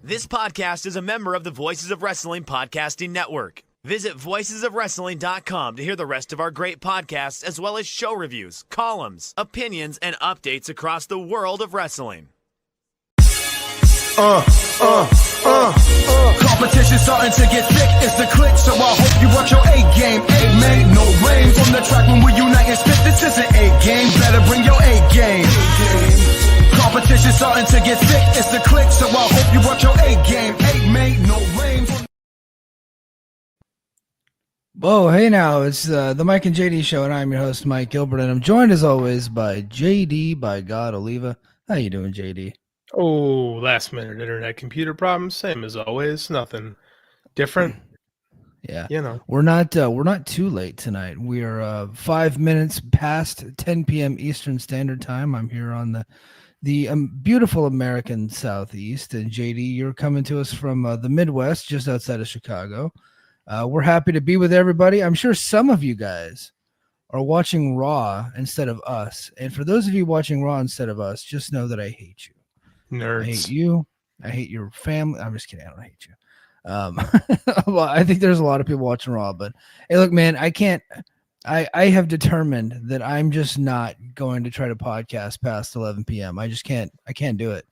This podcast is a member of the Voices of Wrestling Podcasting Network. Visit voicesofwrestling.com to hear the rest of our great podcasts, as well as show reviews, columns, opinions, and updates across the world of wrestling. Competition starting to get thick, it's the click, so I hope you watch your A game. A made no rain from the track when we unite and spit. This is an A game, better bring your A game. Competition starting to get thick, it's the click, so I hope you watch your A game. A made no rain from... Whoa, hey now, it's the Mike and JD show, and I'm your host, Mike Gilbert, and I'm joined as always by JD, by God Oliva. How you doing, JD? Oh, last minute internet computer problems, same as always, nothing different. Yeah, you know, we're not too late tonight. We are 5 minutes past 10 p.m. Eastern Standard Time. I'm here on the beautiful American Southeast, and JD, you're coming to us from the Midwest, just outside of Chicago. We're happy to be with everybody. I'm sure some of you guys are watching Raw instead of us, and for those of you watching Raw instead of us, just know that I hate you. Nerds. I hate you. I hate your family. I'm just kidding. I don't hate you. Well, I think there's a lot of people watching Raw, but hey, look, man, I can't. I have determined that I'm just not going to try to podcast past 11 p.m. I just can't. I can't do it.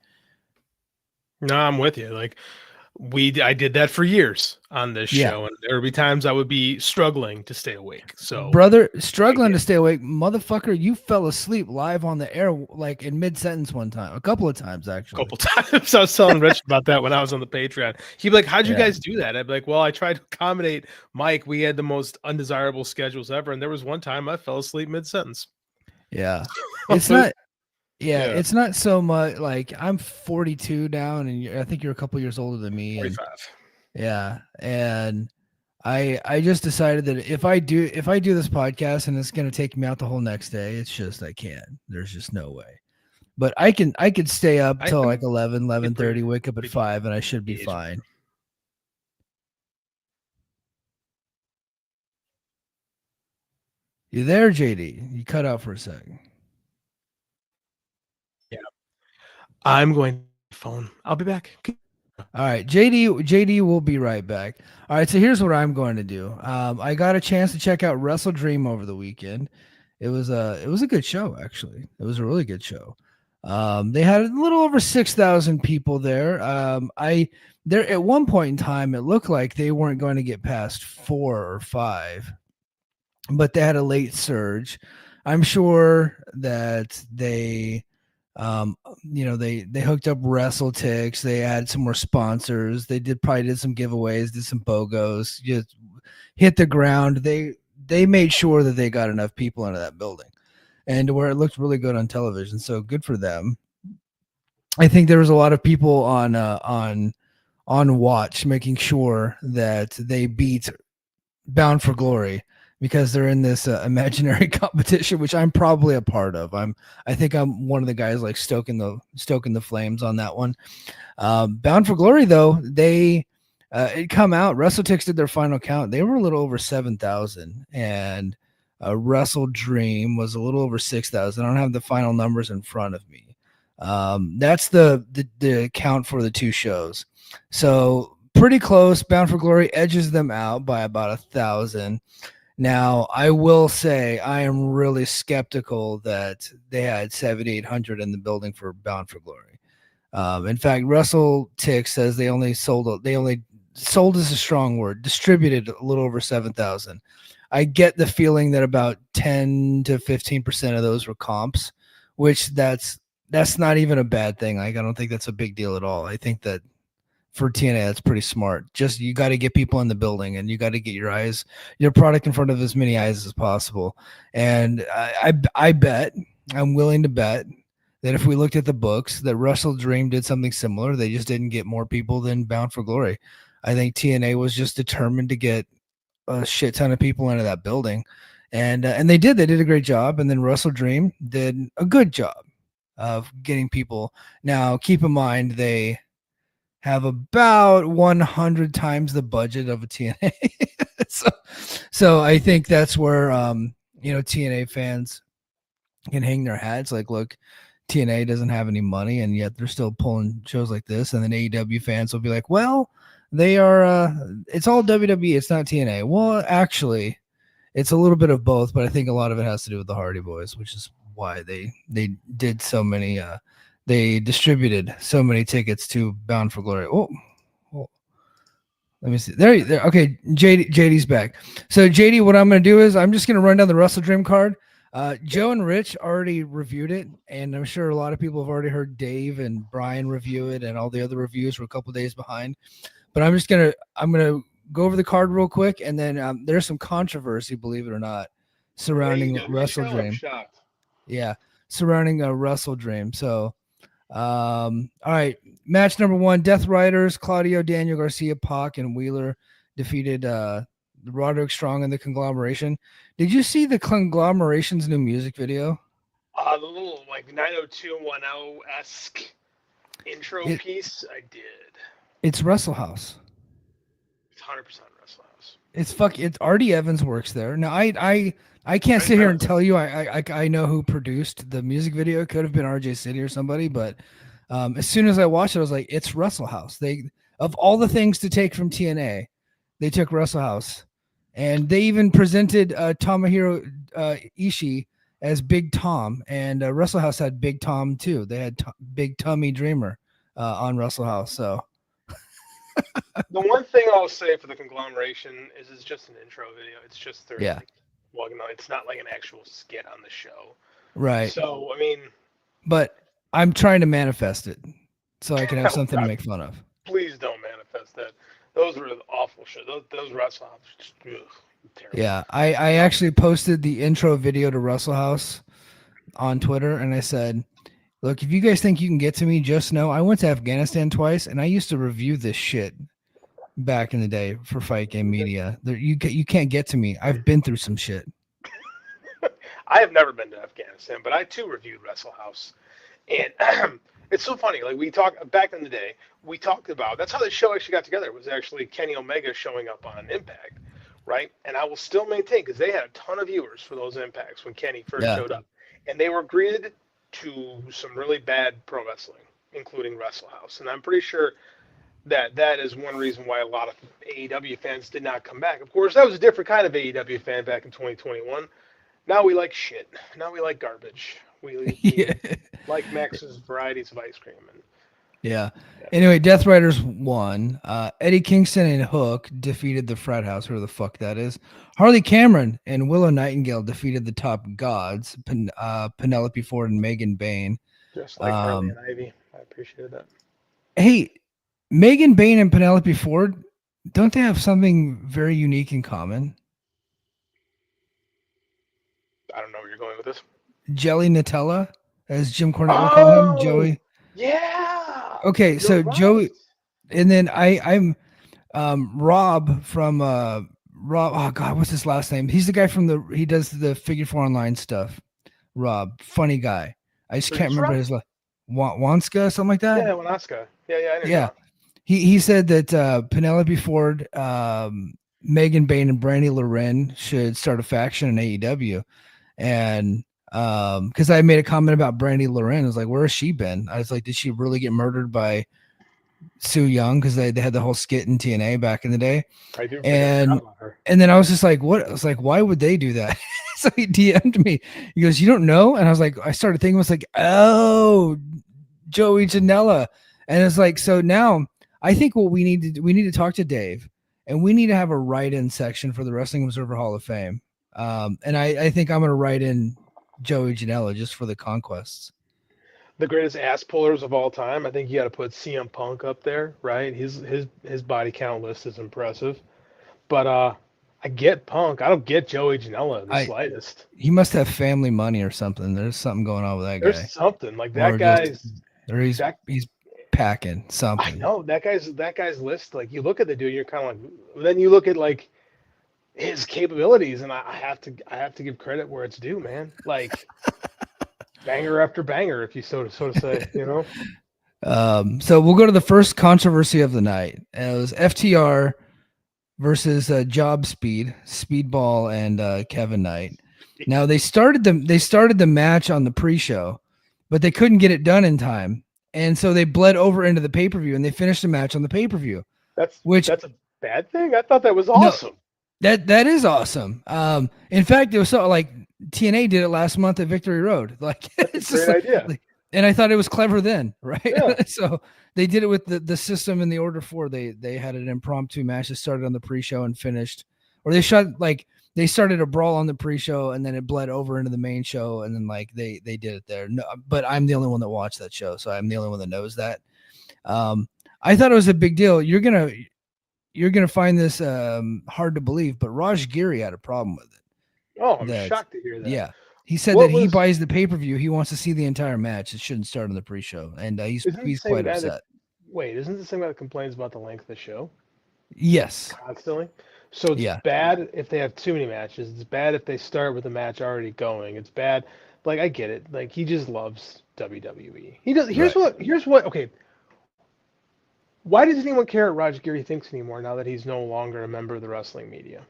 No, I'm with you. Like I did that for years on this show, and there would be times I would be struggling to stay awake. So, brother, struggling to stay awake, motherfucker, you fell asleep live on the air, like in mid-sentence one time, a couple of times actually. A couple times. I was telling Rich about that when I was on the Patreon. He'd be like, "How'd you guys do that?" I'd be like, "Well, I tried to accommodate Mike. We had the most undesirable schedules ever, and there was one time I fell asleep mid-sentence." Yeah, it's not. Yeah, it's not so much like I'm 42 now, and I think you're a couple years older than me. 45. Yeah, and I just decided that if I do this podcast and it's going to take me out the whole next day, it's just I can't. There's just no way. But I could stay up till like 11:30, wake up at 5, and I should be fine. You there, JD? You cut out for a second. I'm going to phone. I'll be back. All right, JD will be right back. All right, so here's what I'm going to do. I got a chance to check out Wrestledream over the weekend. It was a good show, actually. It was a really good show. They had a little over 6,000 people there. There at one point in time, it looked like they weren't going to get past 4 or 5, but they had a late surge. I'm sure that they hooked up WrestleTix. They had some more sponsors. They probably did some giveaways, did some BOGOs, just hit the ground. They made sure that they got enough people into that building, and where it looked really good on television. So good for them. I think there was a lot of people on watch, making sure that they beat Bound for Glory, because they're in this imaginary competition, which I'm probably a part of. I think I'm one of the guys like stoking the flames on that one. Bound for Glory, though, they it come out. WrestleTix did their final count. They were a little over 7,000, and Wrestledream was a little over 6,000. I don't have the final numbers in front of me. That's the count for the two shows. So pretty close. Bound for Glory edges them out by about 1,000. Now, I will say I am really skeptical that they had 7,800 in the building for Bound for Glory. In fact, WrestleTix says they only sold is a strong word, distributed a little over 7,000. I get the feeling that about 10 to 15% of those were comps, which that's not even a bad thing. Like, I don't think that's a big deal at all. I think that for TNA, that's pretty smart. Just you got to get people in the building, and you got to get your product in front of as many eyes as possible. And I bet, I'm willing to bet that if we looked at the books, that Wrestledream did something similar. They just didn't get more people than Bound for Glory. I think TNA was just determined to get a shit ton of people into that building, and they did. They did a great job, and then Wrestledream did a good job of getting people. Now, keep in mind they have about 100 times the budget of a TNA. so I think that's where TNA fans can hang their hats. Like, look, TNA doesn't have any money, and yet they're still pulling shows like this. And then AEW fans will be like, well, they are, it's all WWE. It's not TNA. Well, actually, it's a little bit of both, but I think a lot of it has to do with the Hardy Boys, which is why they did so many, they distributed so many tickets to Bound for Glory. Oh, let me see. There. Okay, JD's back. So JD, what I'm going to do is I'm just going to run down the Wrestledream card. Joe and Rich already reviewed it, and I'm sure a lot of people have already heard Dave and Brian review it, and all the other reviews were a couple days behind. But I'm gonna go over the card real quick, and then there's some controversy, believe it or not, surrounding Wrestledream. Yeah, surrounding Wrestledream. So, all right, match number 1: Death Riders, Claudio, Daniel Garcia, Pac, and Wheeler defeated Roderick Strong and the Conglomeration. Did you see the Conglomeration's new music video? The little like 90210-esque intro piece. I did. It's Wrestle House. It's 100% Wrestle House. It's Artie Evans works there. Now I can't sit here and tell you I know who produced the music video. It could have been RJ City or somebody, but as soon as I watched it, I was like, it's Wrestle House. They, of all the things to take from TNA, they took Wrestle House. And they even presented Tomohiro Ishii as Big Tom, and Wrestle House had Big Tom too. They had Big Tummy Dreamer on Wrestle House. So the one thing I'll say for the Conglomeration is it's just an intro video. It's just their it's not like an actual skit on the show, right? So I mean, but I'm trying to manifest it so I can have something to make fun of. Please don't manifest that. Those were awful shit. Those Wrestle House, terrible. Yeah, I actually posted the intro video to Wrestle House on Twitter, and I said, look, if you guys think you can get to me, just know I went to Afghanistan twice, and I used to review this shit back in the day for Fight Game Media. You can't get to me. I've been through some shit. I have never been to Afghanistan, but I too reviewed Wrestle House, and it's so funny. Like we talked back in the day, we talked about that's how the show actually got together. It was actually Kenny Omega showing up on Impact, right? And I will still maintain because they had a ton of viewers for those Impacts when Kenny first showed up, and they were greeted to some really bad pro wrestling, including Wrestle House. And I'm pretty sure that is one reason why a lot of AEW fans did not come back. Of course, that was a different kind of AEW fan back in 2021. Now we like shit. Now we like garbage. We like Max's varieties of ice cream. And Anyway, Death Riders won. Eddie Kingston and Hook defeated the Frat House, whoever the fuck that is. Harley Cameron and Willow Nightingale defeated the Top Gods, Penelope Ford and Megan Bayne. Just like Harley and Ivy. I appreciated that. Hey, Megan Bayne and Penelope Ford, don't they have something very unique in common? I don't know where you're going with this. Jelly Nutella, as Jim Cornette would call him, Joey. Yeah. Okay, you're so right. Joey, and then I'm Rob from Rob. Oh God, what's his last name? He's the guy from he does the Figure 4 Online stuff. Rob, funny guy. I just can't remember his last. Wanska, something like that. Yeah, Wanska. Yeah. He said that Penelope Ford, Megan Bayne, and Brandy Loren should start a faction in AEW, and because I made a comment about Brandy Loren, I was like, where has she been? I was like, did she really get murdered by Sue Young? Because they had the whole skit in TNA back in the day. I do. And then I was just like, what? I was like, why would they do that? So he DM'd me. He goes, you don't know? And I was like, I started thinking, it was like, oh, Joey Janela. And it's like, so now I think what we need to talk to Dave, and we need to have a write-in section for the Wrestling Observer Hall of Fame. And I think I'm going to write in Joey Janela just for the conquests. The greatest ass pullers of all time. I think you got to put CM Punk up there, right? His body count list is impressive, but I get Punk. I don't get Joey Janela in the slightest. He must have family money or something. There's something going on with that guy. There's something like that guy's. He's packing something. I know that guy's list. Like you look at the dude, you're kind of like. Then you look at like his capabilities, and I have to give credit where it's due, man. Like banger after banger, if you so to say, you know. So we'll go to the first controversy of the night. It was FTR versus Job Speed, Speedball, and Kevin Knight. Now they started the match on the pre-show, but they couldn't get it done in time. And so they bled over into the pay-per-view and they finished the match on the pay-per-view. That's Which a bad thing. I thought that was no, awesome. that is awesome. In fact, it was so like TNA did it last month at Victory Road. Like it's That's a great idea. Like, and I thought it was clever then, right? Yeah. So they did it with the system in the order 4. They had an impromptu match that started on the pre-show and finished, or they started a brawl on the pre-show and then it bled over into the main show and then like they did it there. No, but I'm the only one that watched that show, so I'm the only one that knows that. I thought it was a big deal. You're gonna find this hard to believe, but Raj Giri had a problem with it. Oh, I'm shocked to hear that. Yeah. He said he buys the pay-per-view. He wants to see the entire match. It shouldn't start on the pre-show. And he's quite upset. Isn't the same guy that complains about the length of the show? Yes. Constantly? So it's bad if they have too many matches. It's bad if they start with a match already going. It's bad. Like, I get it. Like, he just loves WWE. He does. Here's what. Okay. Why does anyone care what Raj Giri thinks anymore now that he's no longer a member of the wrestling media?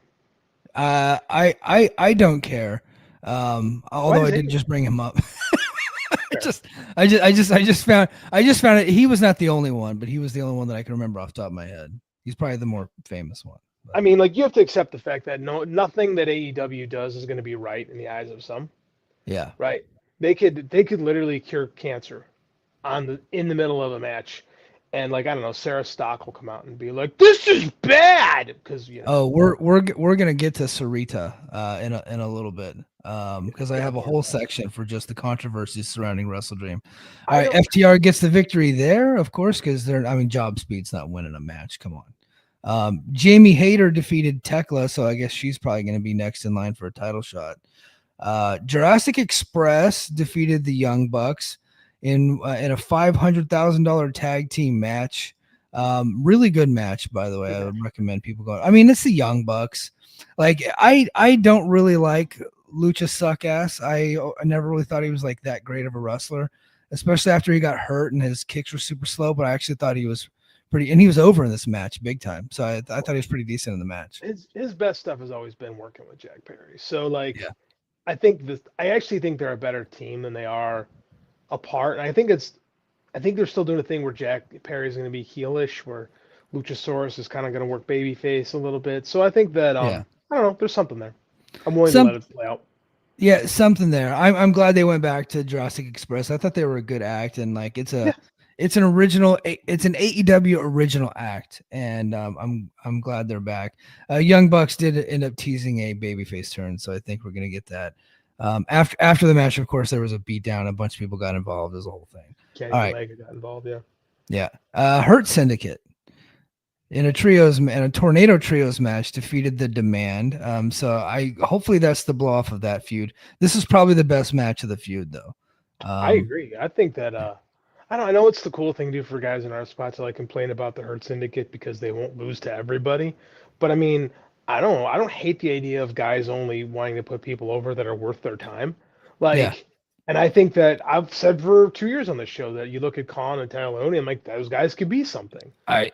I don't care. Although I did just bring him up. I just found it. He was not the only one, but he was the only one that I can remember off the top of my head. He's probably the more famous one. But. I mean, like, you have to accept the fact that nothing that AEW does is going to be right in the eyes of some. Yeah. Right. They could literally cure cancer in the middle of a match. And like, I don't know, Sarah Stock will come out and be like, "This is bad," because we're gonna get to Sarita in a little bit because I have a whole section for just the controversies surrounding Wrestledream. All right, FTR gets the victory there, of course, because Job Speed's not winning a match. Come on. Jamie Hayter defeated Tekla, so I guess she's probably gonna be next in line for a title shot. Jurassic Express defeated the Young Bucks in a $500,000 tag team match. Really good match, by the way. I would recommend people go. I mean, it's the Young Bucks. Like, I don't really like Lucha Suckass. I never really thought he was like that great of a wrestler, especially after he got hurt and his kicks were super slow. But I actually thought he was pretty, and he was over in this match big time. So I thought he was pretty decent in the match. His best stuff has always been working with Jack Perry. So like, I actually think they're a better team than they are apart. And I think they're still doing a thing where Jack Perry is going to be heelish, where Luchasaurus is kind of going to work babyface a little bit. So I think that I don't know, there's something there. I'm willing to let it play out. Yeah, something there. I'm glad they went back to Jurassic Express. I thought they were a good act, and like it's an AEW original act, and I'm glad they're back. Young Bucks did end up teasing a babyface turn, so I think we're gonna get that. After the match, of course, there was a beatdown. A bunch of people got involved. It was a whole thing. Kenny Omega got involved, yeah. Hurt Syndicate in a tornado trios match defeated the Demand. So hopefully that's the blow off of that feud. This is probably the best match of the feud, though. I agree. I think that I know it's the cool thing to do for guys in our spot to like complain about the Hurt Syndicate because they won't lose to everybody. But I mean, I don't hate the idea of guys only wanting to put people over that are worth their time. And I think that I've said for 2 years on this show that you look at Khan and Taloni, I'm like, those guys could be something. I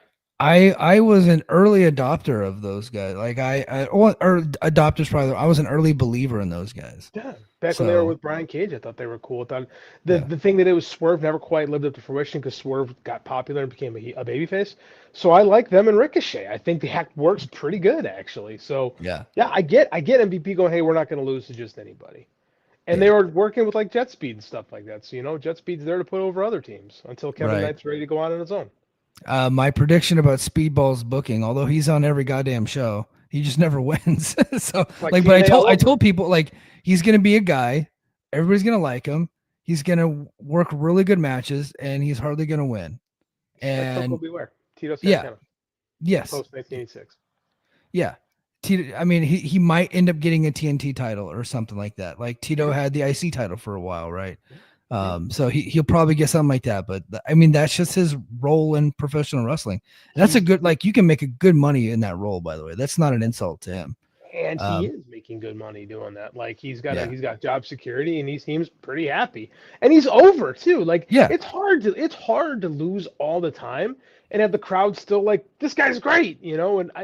was an early adopter of those guys. Like adopters probably. I was an early believer in those guys. Yeah, back when they were with Brian Cage, I thought they were cool. I thought the thing that it was Swerve never quite lived up to fruition because Swerve got popular and became a babyface. So I like them and Ricochet. I think the hack works pretty good actually. So yeah, I get MVP going, hey, we're not going to lose to just anybody. And they were working with like Jet Speed and stuff like that. So Jet Speed's there to put over other teams until Kevin Knight's ready to go on his own. My prediction about Speedball's booking, although he's on every goddamn show, he just never wins. So but I told people like he's gonna be a guy, everybody's gonna like him, he's gonna work really good matches, and he's hardly gonna win. And beware. Tito Santana. Yes. Post 1986. Yeah. Tito, I mean, he might end up getting a TNT title or something like that. Like Tito had the IC title for a while, right? So he'll probably get something like that. But I mean, that's just his role in professional wrestling. And that's a good, like, you can make a good money in that role, by the way. That's not an insult to him. And he is making good money doing that. Like he's got job security and he seems pretty happy. And he's over too. Like it's hard to lose all the time and have the crowd still like, this guy's great, and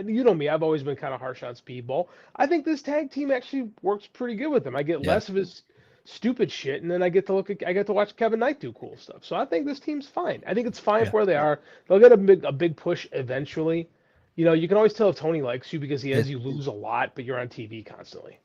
you know me, I've always been kind of harsh on Speedball. I think this tag team actually works pretty good with him. I get less of his stupid shit, and then I get to watch Kevin Knight do cool stuff. So I think this team's fine. I think it's fine Yeah. where they are. They'll get a big push eventually. You know, you can always tell if Tony likes you because he has you lose a lot, but you're on TV constantly.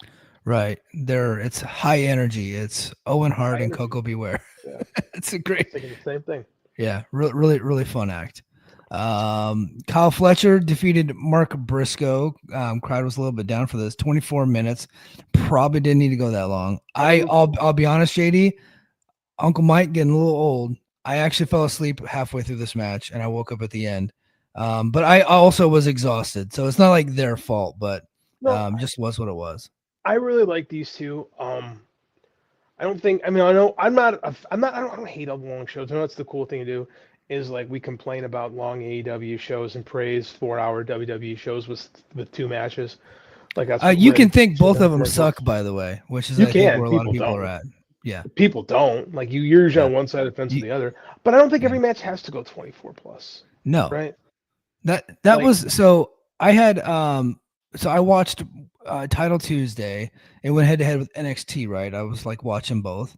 Right. It's high energy. It's Owen Hart High and energy. Coco Beware. Yeah, It's a great, thinking the same thing. yeah, really, really fun act. Kyle Fletcher defeated Mark Briscoe. Crowd was a little bit down for this. 24 minutes. Probably didn't need to go that long. I'll be honest, JD. Uncle Mike getting a little old. I actually fell asleep halfway through this match, and I woke up at the end. But I also was exhausted, so it's not like their fault, but just was what it was. I really like these two. I don't think. I mean, I know I'm not. I'm not. I don't hate all the long shows. I know that's the cool thing to do. Is like we complain about long AEW shows and praise 4-hour WWE shows with 2 matches. Like that's you can think both of them suck, by the way, which is you I think can. where a lot of people are at. Yeah, people don't like you're usually on one side of the fence or the other. But I don't think every match has to go 24 plus. No, right? That was so. I had so I watched Title Tuesday. It went head to head with NXT. Right, I was like watching both.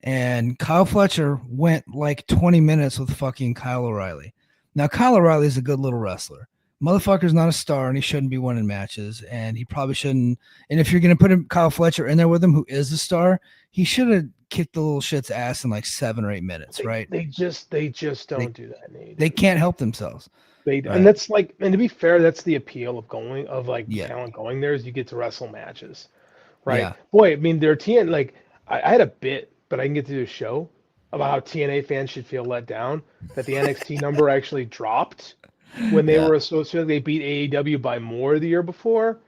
And Kyle Fletcher went like 20 minutes with fucking Kyle O'Reilly. Now, Kyle O'Reilly is a good little wrestler. Motherfucker's not a star, and he shouldn't be winning matches, and he probably shouldn't. And if you're going to put Kyle Fletcher in there with him, who is a star, he should have kicked the little shit's ass in like 7 or 8 minutes, right? They just don't do that. They can't help themselves. Right. And that's like, and to be fair, that's the appeal of talent going there is you get to wrestle matches, right? Yeah. Boy, I mean, their TN, like, I had a bit, but I can get to do a show about how TNA fans should feel let down that the NXT number actually dropped when they were associated. They beat AEW by more the year before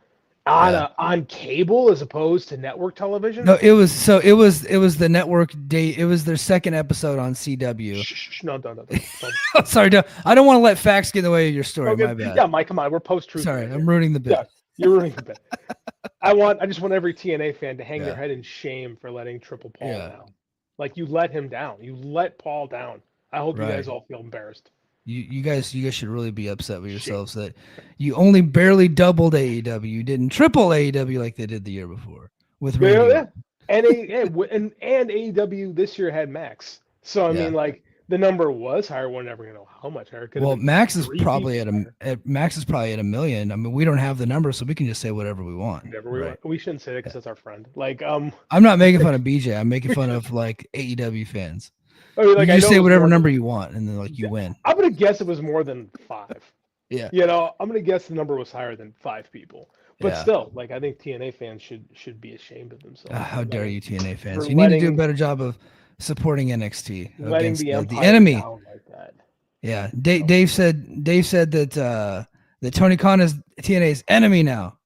on cable as opposed to network television. No, it was the network day. It was their second episode on CW. No. Sorry, I don't want to let facts get in the way of your story. Okay. My bad. Yeah, Mike, come on, we're post-truth. Sorry, I'm ruining the bit. Yeah, you're ruining the bit. I just want every TNA fan to hang their head in shame for letting Triple Paul down. Like, you let him down. You let Paul down. I hope you guys all feel embarrassed. You guys should really be upset with yourselves that you only barely doubled AEW. You didn't triple AEW like they did the year before with Randy. Yeah. And AEW this year had Max. So I mean, like, the number was higher. We're never gonna know how much higher. Well, Max is probably at a million. I mean, we don't have the number, so we can just say whatever we want. Whatever we want. We shouldn't say that because that's our friend. Like, I'm not making fun of BJ. I'm making fun of like AEW fans. I mean, like, you say whatever number you want, and then like you win. I'm gonna guess it was more than 5. Yeah. You know, I'm gonna guess the number was higher than 5 people. But still, like, I think TNA fans should be ashamed of themselves. How dare you, TNA fans? You need to do a better job of supporting NXT letting against the enemy. Like that. Yeah, Dave said that that Tony Khan is TNA's enemy now.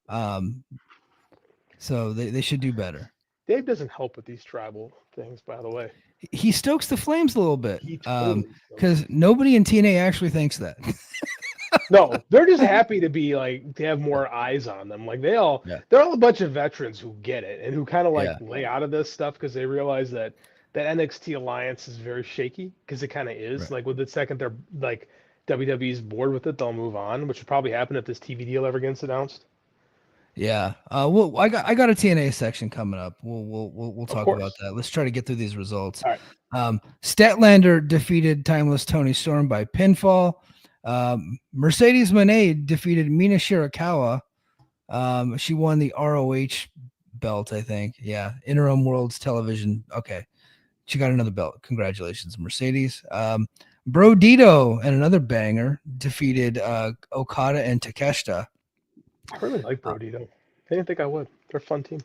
So they should do better. Dave doesn't help with these tribal things, by the way. He stokes the flames a little bit because nobody in TNA actually thinks that. No, they're just happy to have more eyes on them. Like they're all a bunch of veterans who get it and who kind of lay out of this stuff because they realize that NXT alliance is very shaky because it kind of is. Like with the second they're like WWE's bored with it, they'll move on, which would probably happen if this TV deal ever gets announced. Yeah. Well, I got a TNA section coming up. We'll talk about that. Let's try to get through these results. All right. Statlander defeated Timeless Tony Storm by pinfall. Mercedes Moné defeated Mina Shirakawa. She won the ROH belt, I think. Yeah. Interim Worlds Television. Okay. She got another belt. Congratulations, Mercedes. Bro Dito and another banger defeated Okada and Takeshita. I really like Brodito. I didn't think I would. They're a fun team.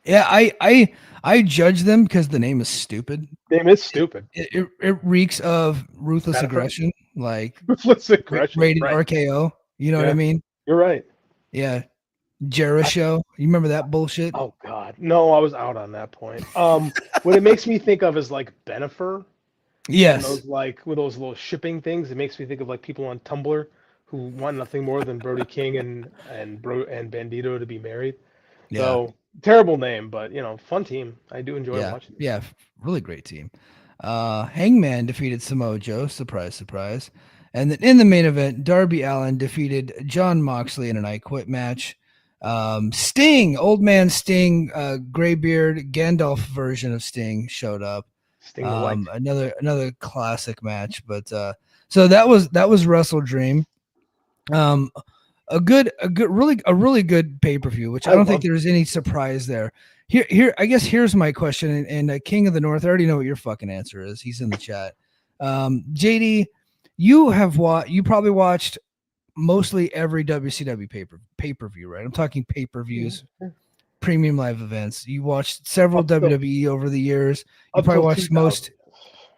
Yeah, I judge them because the name is stupid. Name is stupid. It reeks of ruthless aggression, like ruthless aggression, rated RKO. You know what I mean? You're right. Yeah, Jericho. You remember that bullshit? Oh God, no, I was out on that point. What it makes me think of is like Benifer. Yes. With those little shipping things, it makes me think of like people on Tumblr who want nothing more than Brody King and Bandito to be married. Yeah. So terrible name, but fun team. I do enjoy watching them. Yeah, really great team. Hangman defeated Samoa Joe, surprise, surprise. And then in the main event, Darby Allin defeated Jon Moxley in an I Quit match. Sting, old man Sting, graybeard Gandalf version of Sting showed up. Sting the White. Another classic match. But so that was Wrestledream. A really good pay-per-view, which I don't think there's any surprise there. Here, I guess here's my question, and King of the North, I already know what your fucking answer is. He's in the chat. JD, you probably watched mostly every WCW pay-per-view, right? I'm talking pay-per-views, premium live events. You watched several WWE over the years. You probably watched most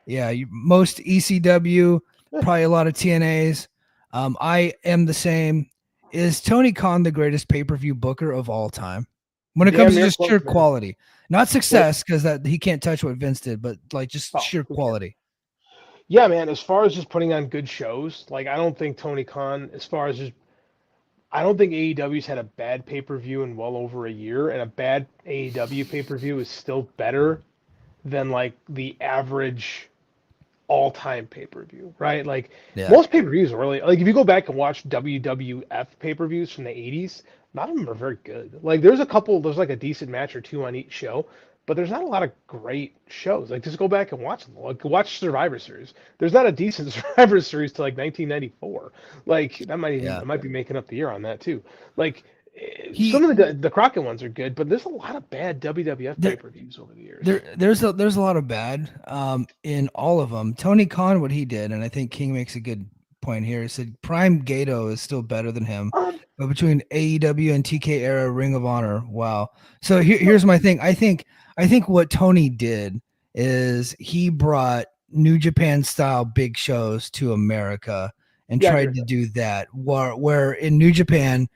ECW, probably a lot of TNAs. I am the same. Is Tony Khan the greatest pay-per-view booker of all time? When it comes to just sheer quality, not success, because that he can't touch what Vince did, but like just sheer quality. Yeah, man. As far as just putting on good shows, like I don't think Tony Khan, I don't think AEW's had a bad pay-per-view in well over a year, and a bad AEW pay-per-view is still better than like the average all-time pay-per-view, right? Like most pay-per-views are really like if you go back and watch WWF pay-per-views from the 80s, none of them are very good. Like there's like a decent match or two on each show, but there's not a lot of great shows. Like just go back and watch them. Like watch Survivor Series. There's not a decent Survivor Series to like 1994. Like that I might be making up the year on that too. Like some of the Crockett ones are good, but there's a lot of bad WWF pay-per-views over the years. There's a lot of bad in all of them. Tony Khan, what he did, and I think King makes a good point here. He said Prime Gato is still better than him, but between AEW and TK era Ring of Honor, wow. So here's my thing. I think what Tony did is he brought New Japan style big shows to America and tried to do that. Where in New Japan,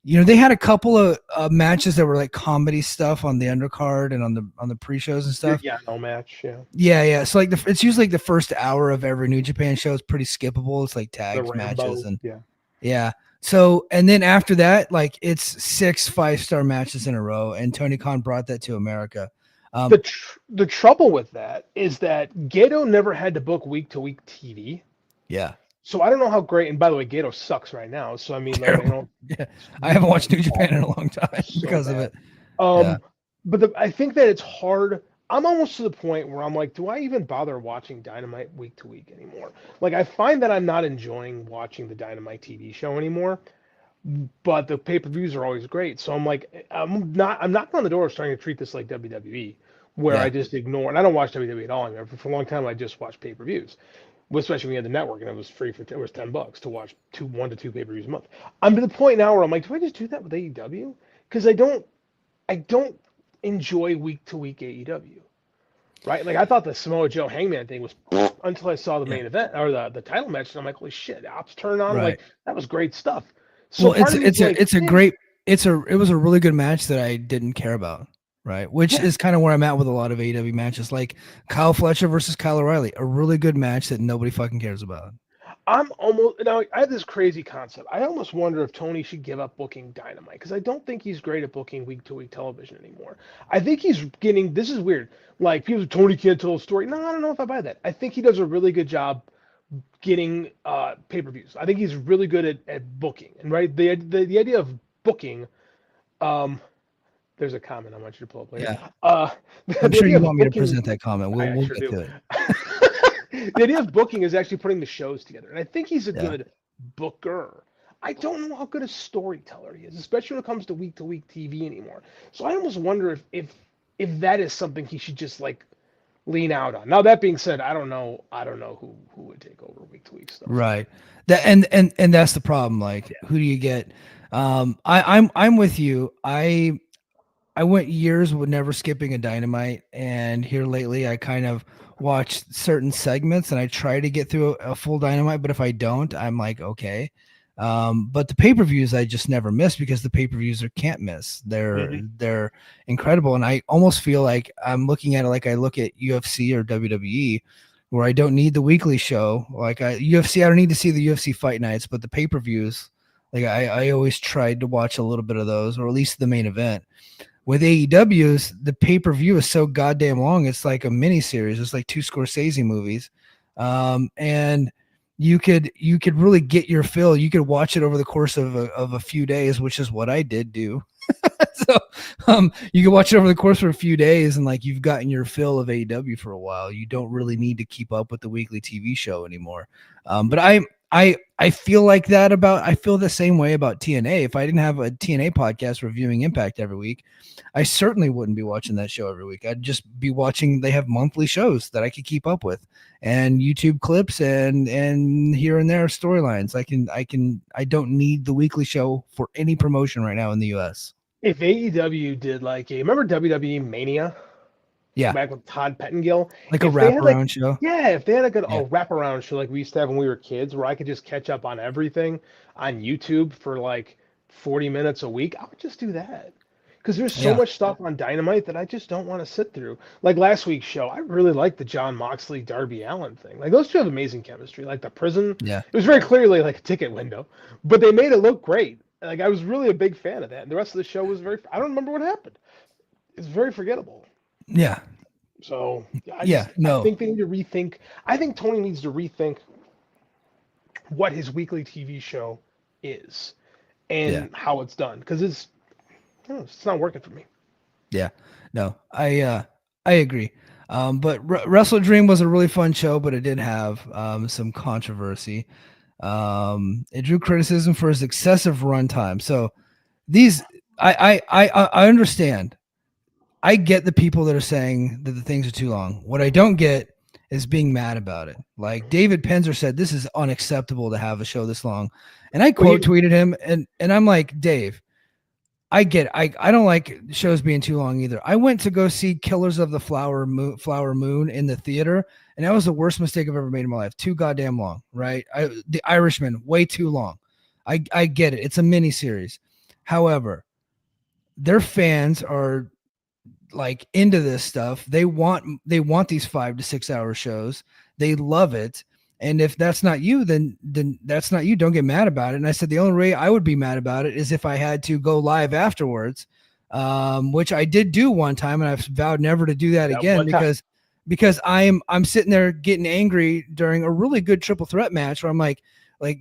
you know, they had a couple of matches that were like comedy stuff on the undercard and on the pre-shows and stuff. Yeah, no match. Yeah. So like it's usually like the first hour of every New Japan show is pretty skippable. It's like tag matches and yeah. So and then after that, like it's 6 5-star matches in a row, and Tony Khan brought that to America. The trouble with that is that Gato never had to book week-to-week TV. Yeah. So I don't know how great. And by the way, Gato sucks right now. So I mean, like, you know, I haven't watched New Japan in a long time because of it. But I think that it's hard. I'm almost to the point where I'm like, do I even bother watching Dynamite week to week anymore? Like, I find that I'm not enjoying watching the Dynamite TV show anymore. But the pay-per-views are always great. So I'm like, I'm knocking on the door starting to treat this like WWE, where I just ignore. And I don't watch WWE at all anymore. For a long time, I just watched pay-per-views. Especially when you had the network and it was free it was $10 to watch 1 to 2 pay-per-views a month. I'm to the point now where I'm like, do I just do that with AEW? Because I don't enjoy week to week AEW, right? Like I thought the Samoa Joe Hangman thing was until I saw the main event or the title match, and I'm like, holy shit, Ops turn on, like that was great stuff. So well, it was a really good match that I didn't care about. Right, which is kind of where I'm at with a lot of AEW matches, like Kyle Fletcher versus Kyle O'Reilly, a really good match that nobody fucking cares about. I have this crazy concept. I almost wonder if Tony should give up booking Dynamite because I don't think he's great at booking week to week television anymore. I think he's getting. This is weird. Like people, Tony can't tell a story. No, I don't know if I buy that. I think he does a really good job getting pay-per-views. I think he's really good at booking. And right, the idea of booking. There's a comment I want you to pull up later. Yeah. I'm sure you want me to present that comment. We'll get to it. The idea of booking is actually putting the shows together. And I think he's a good booker. I don't know how good a storyteller he is, especially when it comes to week-to-week TV anymore. So I almost wonder if that is something he should just like lean out on. Now that being said, I don't know who would take over week-to-week stuff. Right. That and that's the problem. Like who do you get? I'm with you. I went years with never skipping a Dynamite, and here lately I kind of watch certain segments and I try to get through a full Dynamite, but if I don't, I'm like, okay. But the pay-per-views I just never miss because the pay-per-views are can't miss. They're incredible, and I almost feel like I'm looking at it like I look at UFC or WWE, where I don't need the weekly show. Like UFC, I don't need to see the UFC fight nights, but the pay-per-views, like I always tried to watch a little bit of those, or at least the main event. With AEW's, the pay-per-view is so goddamn long. It's like a mini series. It's like 2 Scorsese movies. And you could really get your fill. You could watch it over the course of a few days, which is what I did do. So you can watch it over the course of a few days, and like you've gotten your fill of AEW for a while. You don't really need to keep up with the weekly TV show anymore. But I feel like that about, I feel the same way about TNA. If I didn't have a TNA podcast reviewing Impact every week, I certainly wouldn't be watching that show every week. I'd just be watching, they have monthly shows that I could keep up with, and YouTube clips and here and there storylines. I don't need the weekly show for any promotion right now in the US. If AEW did like remember WWE Mania? Yeah. Back with Todd Pettengill. Like a wraparound show. Yeah, if they had like a wraparound show like we used to have when we were kids, where I could just catch up on everything on YouTube for like 40 minutes a week, I would just do that. Because there's so much stuff on Dynamite that I just don't want to sit through. Like last week's show, I really liked the Jon Moxley, Darby Allin thing. Like those two have amazing chemistry. Like the prison, it was very clearly like a ticket window, but they made it look great. Like I was really a big fan of that. And the rest of the show was I don't remember what happened. It's very forgettable. Yeah. So I think they need to rethink. I think Tony needs to rethink what his weekly TV show is and how it's done, because it's not working for me. Yeah, no, I agree. But Wrestledream was a really fun show, but it did have some controversy. It drew criticism for his excessive runtime. So these, I understand. I get the people that are saying that the things are too long. What I don't get is being mad about it. Like David Penzer said, this is unacceptable to have a show this long. And I tweeted him and I'm like, Dave, I get it. I don't like shows being too long either. I went to go see Killers of the Flower Moon in the theater, and that was the worst mistake I've ever made in my life. Too goddamn long, right? The Irishman, way too long. I get it. It's a mini series. However, their fans are like into this stuff. They want these 5 to 6 hour shows. They love it. And if that's not you, then that's not you. Don't get mad about it. And I said the only way I would be mad about it is if I had to go live afterwards, which I did do one time, and I've vowed never to do that again because I'm sitting there getting angry during a really good triple threat match where I'm like,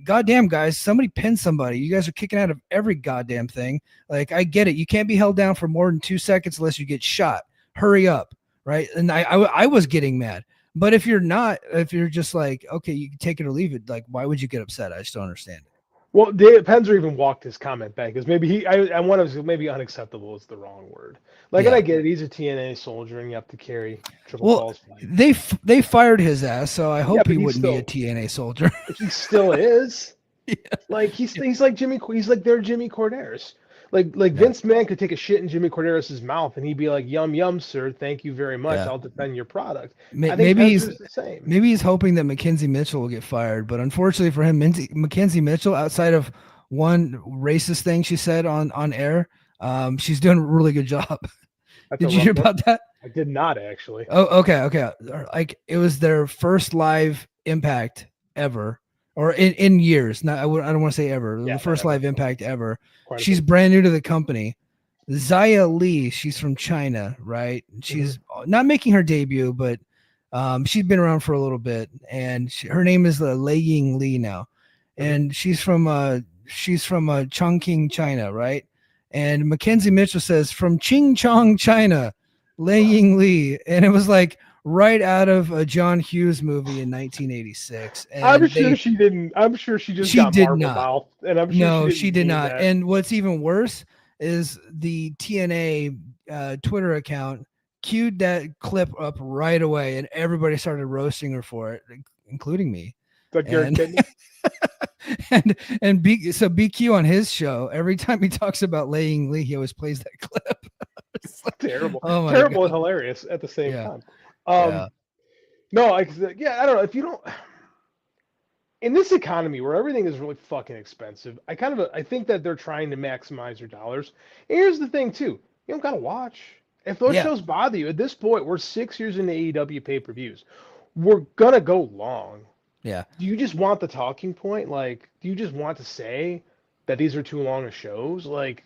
goddamn guys, somebody pin somebody. You guys are kicking out of every goddamn thing. Like, I get it. You can't be held down for more than 2 seconds unless you get shot. Hurry up, right? And I was getting mad. But if you're just like, okay, you can take it or leave it, like, why would you get upset? I just don't understand it. Well, David Penzer even walked his comment back because maybe I want to maybe unacceptable is the wrong word. Like, and I get it. He's a TNA soldier and you have to carry triple calls. They fired his ass, so I hope he wouldn't be a TNA soldier. He still is. Like he's like Jimmy. He's like their Jimmy Corderas. Like Vince McMahon could take a shit in Jimmy Corderas' mouth and he'd be like, "Yum yum, sir. Thank you very much. I'll defend your product." Maybe he's the same. Maybe he's hoping that Mackenzie Mitchell will get fired, but unfortunately for him, Mackenzie Mitchell, outside of one racist thing she said on air, she's doing a really good job. Did you hear about that? I did not actually. Oh, okay. Like it was their first live Impact ever. Or in years. I don't want to say ever. The first live Impact ever. She's brand new to the company. Xia Li, she's from China, right? She's not making her debut, but she's been around for a little bit, and her name is Lei Ying Li now, and she's from Chongqing, China, right? And Mackenzie Mitchell says from Qingchong, China, Lei Ying Li, and it was like right out of a John Hughes movie in 1986. And I'm sure she didn't. I'm sure she just got Marvel mouth. And I'm sure she did not. That. And what's even worse is the TNA Twitter account queued that clip up right away, and everybody started roasting her for it, including me. Like you're kidding. So BQ on his show, every time he talks about Lei Ying Li, he always plays that clip. It's like, terrible and hilarious at the same time. No, I don't know if you don't. In this economy where everything is really fucking expensive, I think that they're trying to maximize their dollars. And here's the thing too: you don't gotta watch. If those shows bother you, at this point, we're 6 years into AEW pay-per-views. We're gonna go long. Yeah. Do you just want the talking point? Like, do you just want to say that these are too long of shows? Like,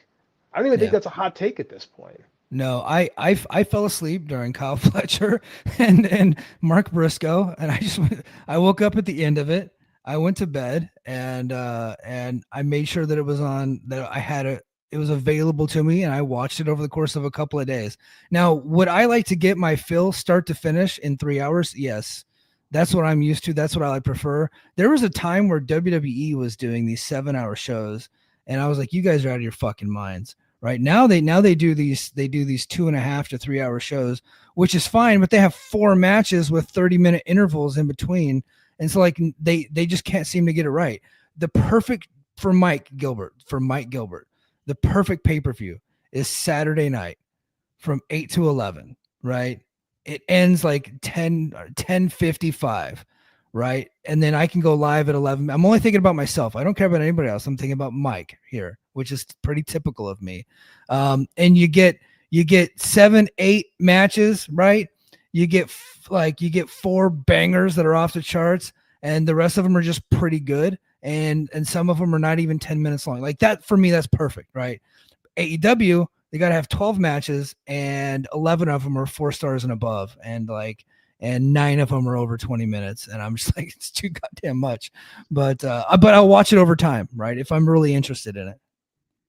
I don't even think that's a hot take at this point. No, I fell asleep during Kyle Fletcher and Mark Briscoe, and I woke up at the end of it. I went to bed and I made sure that it was on, that I had it was available to me, and I watched it over the course of a couple of days. Now, would I like to get my fill start to finish in 3 hours? Yes. That's what I'm used to. That's what I prefer. There was a time where WWE was doing these 7-hour shows, and I was like, you guys are out of your fucking minds. Right now they do these 2.5 to 3 hour shows, which is fine, but they have 4 matches with 30-minute intervals in between. And so like they just can't seem to get it right. The perfect for Mike Gilbert, the perfect pay-per-view is Saturday night from 8 to 11, right? It ends like 10:55, right? And then I can go live at 11. I'm only thinking about myself. I don't care about anybody else. I'm thinking about Mike here, which is pretty typical of me. And you get 7-8 matches, right? You get 4 bangers that are off the charts, and the rest of them are just pretty good. And some of them are not even 10 minutes long. Like that, for me, that's perfect, right? AEW, they got to have 12 matches, and 11 of them are 4 stars and above, and 9 of them are over 20 minutes. And I'm just like, it's too goddamn much. But I'll watch it over time, right? If I'm really interested in it.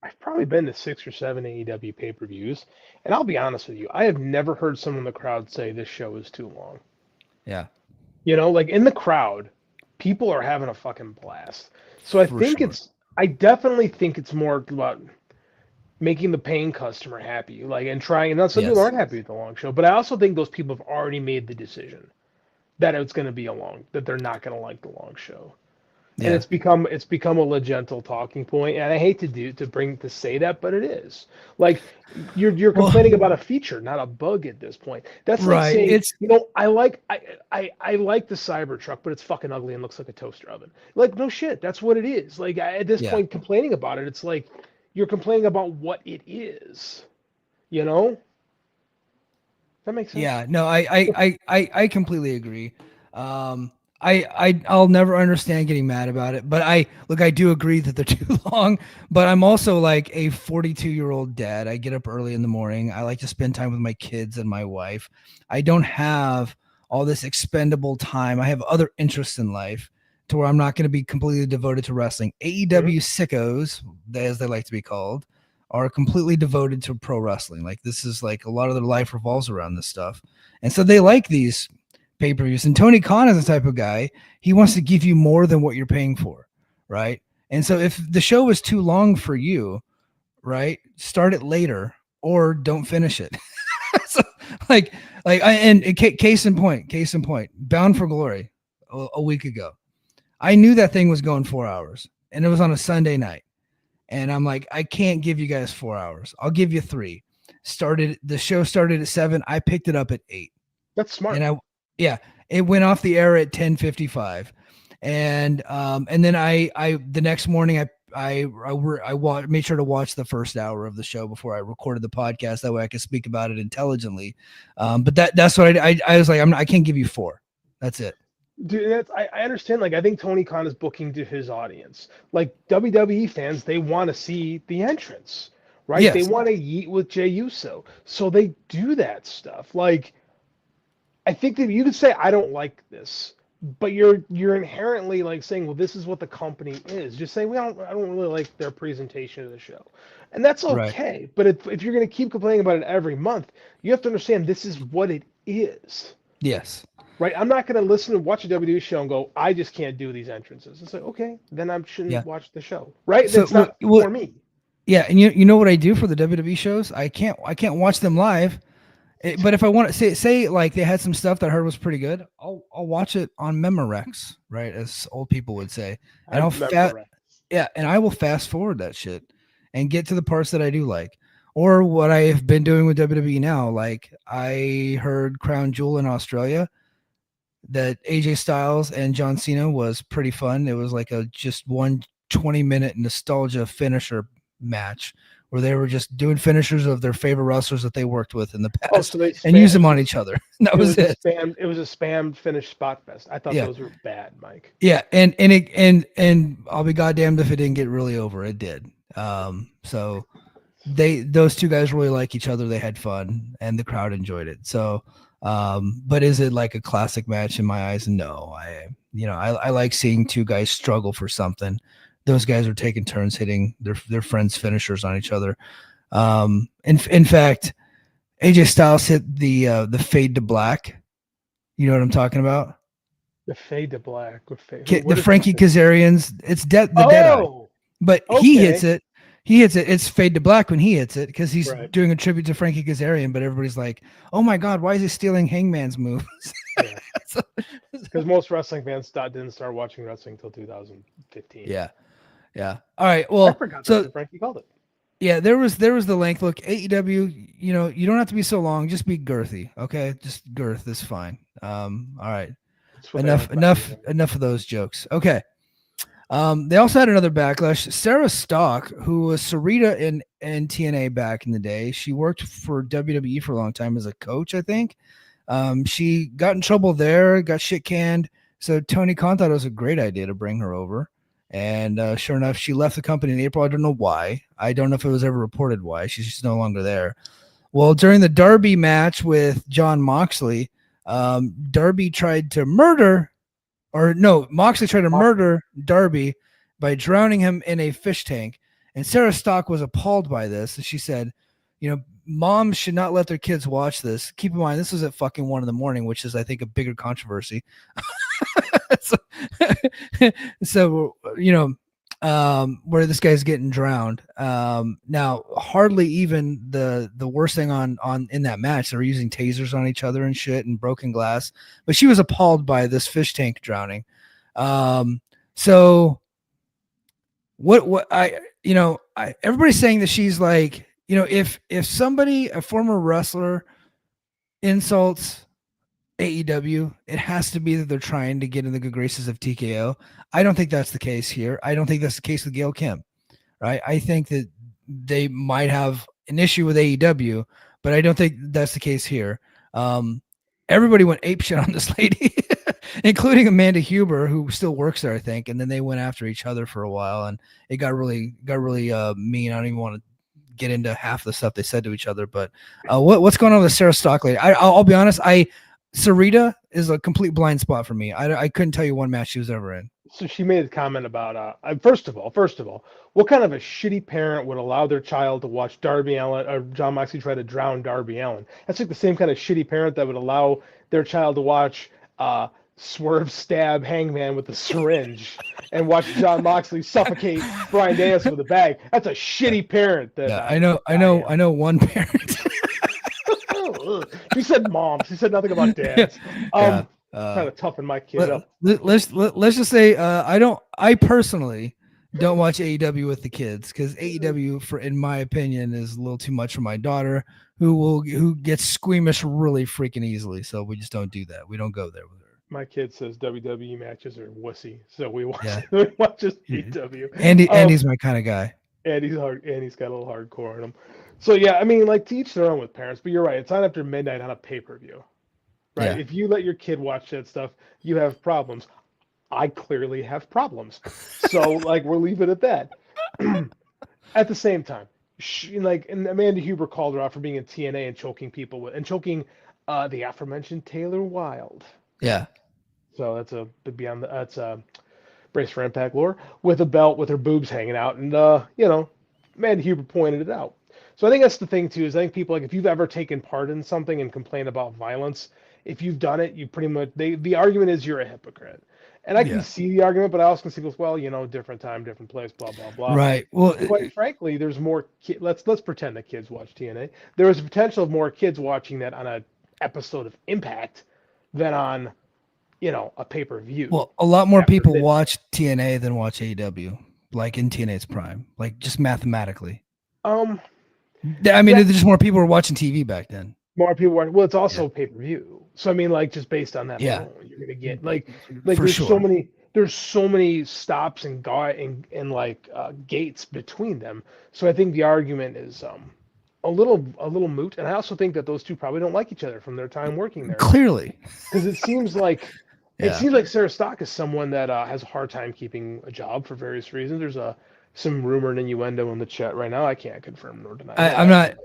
I've probably been to 6 or 7 AEW pay-per-views, and I'll be honest with you, I have never heard someone in the crowd say this show is too long. Yeah. You know, like in the crowd, people are having a fucking blast. So I definitely think it's more about making the paying customer happy, and trying. And some people aren't happy with the long show, but I also think those people have already made the decision that it's going to be that they're not going to like the long show. Yeah. And it's become a gentle talking point, and I hate to say that, but it is. Like you're complaining about a feature, not a bug at this point. That's like saying, I like the Cybertruck, but it's fucking ugly and looks like a toaster oven. Like, no shit, that's what it is. Like at this point, complaining about it, it's like you're complaining about what it is. You know? That makes sense. Yeah, no, I completely agree. I'll never understand getting mad about it, but I do agree that they're too long, but I'm also like a 42-year-old dad. I get up early in the morning. I like to spend time with my kids and my wife. I don't have all this expendable time. I have other interests in life to where I'm not going to be completely devoted to wrestling. AEW sickos, as they like to be called, are completely devoted to pro wrestling. Like this is like a lot of their life revolves around this stuff. And so they like these pay-per-views. And Tony Khan is the type of guy, he wants to give you more than what you're paying for, right? And so if the show is too long for you, right, start it later or don't finish it. So, case in point, Bound for Glory a week ago. I knew that thing was going 4 hours, and it was on a Sunday night. And I'm like, I can't give you guys 4 hours. I'll give you 3. The show started at 7. I picked it up at 8. That's smart. And it went off the air at 10:55. And then the next morning I made sure to watch the first hour of the show before I recorded the podcast. That way I could speak about it intelligently. But that's what I was like, I can't give you 4. That's it. Dude, I understand. Like, I think Tony Khan is booking to his audience. Like, WWE fans, they want to see the entrance, right? Yes. They want to yeet with Jey Uso. So they do that stuff. Like, I think that you could say, I don't like this, but you're inherently like saying, well, this is what the company is. Just say, I don't really like their presentation of the show. And that's okay. Right. But if you're going to keep complaining about it every month, you have to understand this is what it is. Yes. Right, I'm not going to watch a WWE show and go, I just can't do these entrances. It's like, okay, then I shouldn't watch the show, right? So, that's not for me. Yeah, and you know what I do for the WWE shows? I can't watch them live, but if I want to say like they had some stuff that I heard was pretty good, I'll watch it on Memorex, right, as old people would say, and I will fast forward that shit and get to the parts that I do like. Or what I have been doing with WWE now, like I heard Crown Jewel in Australia, that AJ Styles and John Cena was pretty fun. It was like just one 20-minute nostalgia finisher match where they were just doing finishers of their favorite wrestlers that they worked with in the past and use them on each other. That was it. It was a spam finish spot fest. I thought those were bad, Mike. Yeah, and I'll be goddamned if it didn't get really over. It did. So those two guys really like each other. They had fun and the crowd enjoyed it. So but is it like a classic match in my eyes? No, I like seeing two guys struggle for something. Those guys are taking turns hitting their friends' finishers on each other. In fact, AJ Styles hit the fade to black. You know what I'm talking about? The fade to black. With fade. The Frankie Kazarian's. It's the dead eye. But he hits it. It's fade to black when he hits it because he's doing a tribute to Frankie Kazarian. But everybody's like, "Oh my God, why is he stealing Hangman's moves?" Because most wrestling fans didn't start watching wrestling until 2015. Yeah. All right. Well, I forgot that Frankie called it. Yeah, there was the length. Look, AEW, you don't have to be so long. Just be girthy, okay? Just girth is fine. All right. Enough of those jokes. Okay. They also had another backlash. Sarah Stock, who was Sarita in TNA back in the day, she worked for WWE for a long time as a coach, I think. She got in trouble there, got shit canned. So Tony Khan thought it was a great idea to bring her over. And sure enough, she left the company in April. I don't know why. I don't know if it was ever reported why. She's just no longer there. Well, during the Darby match with Jon Moxley, Moxley tried to murder Darby by drowning him in a fish tank. And Sarah Stock was appalled by this. And she said, moms should not let their kids watch this. Keep in mind, this was at fucking 1 a.m, which is, I think, a bigger controversy. so where this guy's getting drowned. Now, hardly even the worst thing on in that match, they were using tasers on each other and shit and broken glass. But she was appalled by this fish tank drowning. So everybody's saying that she's like, if somebody, a former wrestler, insults AEW, it has to be that they're trying to get in the good graces of TKO. I don't think that's the case here. I don't think that's the case with Gail Kim, right? I think that they might have an issue with AEW, but I don't think that's the case here. Everybody went apeshit on this lady, including Amanda Huber, who still works there, I think. And then they went after each other for a while, and it got really mean. I don't even want to get into half the stuff they said to each other. But what's going on with Sarah Stock lady? I'll be honest. Sarita is a complete blind spot for me. I couldn't tell you one match she was ever in. So she made a comment about first of all, what kind of a shitty parent would allow their child to watch Darby Allin or Jon Moxley try to drown Darby Allin? That's like the same kind of shitty parent that would allow their child to watch Swerve stab Hangman with a syringe and watch Jon Moxley suffocate Bryan Danielson with a bag. That's a shitty parent. I know one parent. She said moms. She said nothing about dads. Kind of toughen my kid up. Let's just say I personally don't watch AEW with the kids because AEW, in my opinion, is a little too much for my daughter, who gets squeamish really freaking easily. So we just don't do that. We don't go there with her. My kid says WWE matches are wussy, so we watch AEW. Andy's my kind of guy. Andy's hard. Andy's got a little hardcore in him. So yeah, I mean, like, to each their own with parents. But you're right. It's not after midnight on a pay-per-view, right? Yeah. If you let your kid watch that stuff, you have problems. I clearly have problems. So like, we'll leave it at that. At the same time, and Amanda Huber called her out for being in TNA and choking people choking the aforementioned Taylor Wilde. Yeah. So that's that's Brace for Impact lore with a belt with her boobs hanging out, and Amanda Huber pointed it out. So I think that's the thing too. Is I think people, like, if you've ever taken part in something and complained about violence, if you've done it, you pretty much the argument is you're a hypocrite. And I can see the argument, but I also can see, well, different time, different place, blah blah blah. Right. Well, quite frankly, there's more. Let's pretend that kids watch TNA. There is a potential of more kids watching that on an episode of Impact than on, a pay-per-view. Well, a lot more people watch TNA than watch AEW, like in TNA's prime, like just mathematically. I mean, there's just more people were watching TV back then. More people were. Well, it's also pay-per-view. So I mean, like, just based on that alone, you're gonna get like there's so many stops and gates between them. So I think the argument is a little moot. And I also think that those two probably don't like each other from their time working there. Clearly, because it seems like Sarah Stock is someone that has a hard time keeping a job for various reasons. There's some rumor and innuendo in the chat right now. I can't confirm nor deny. I'm not.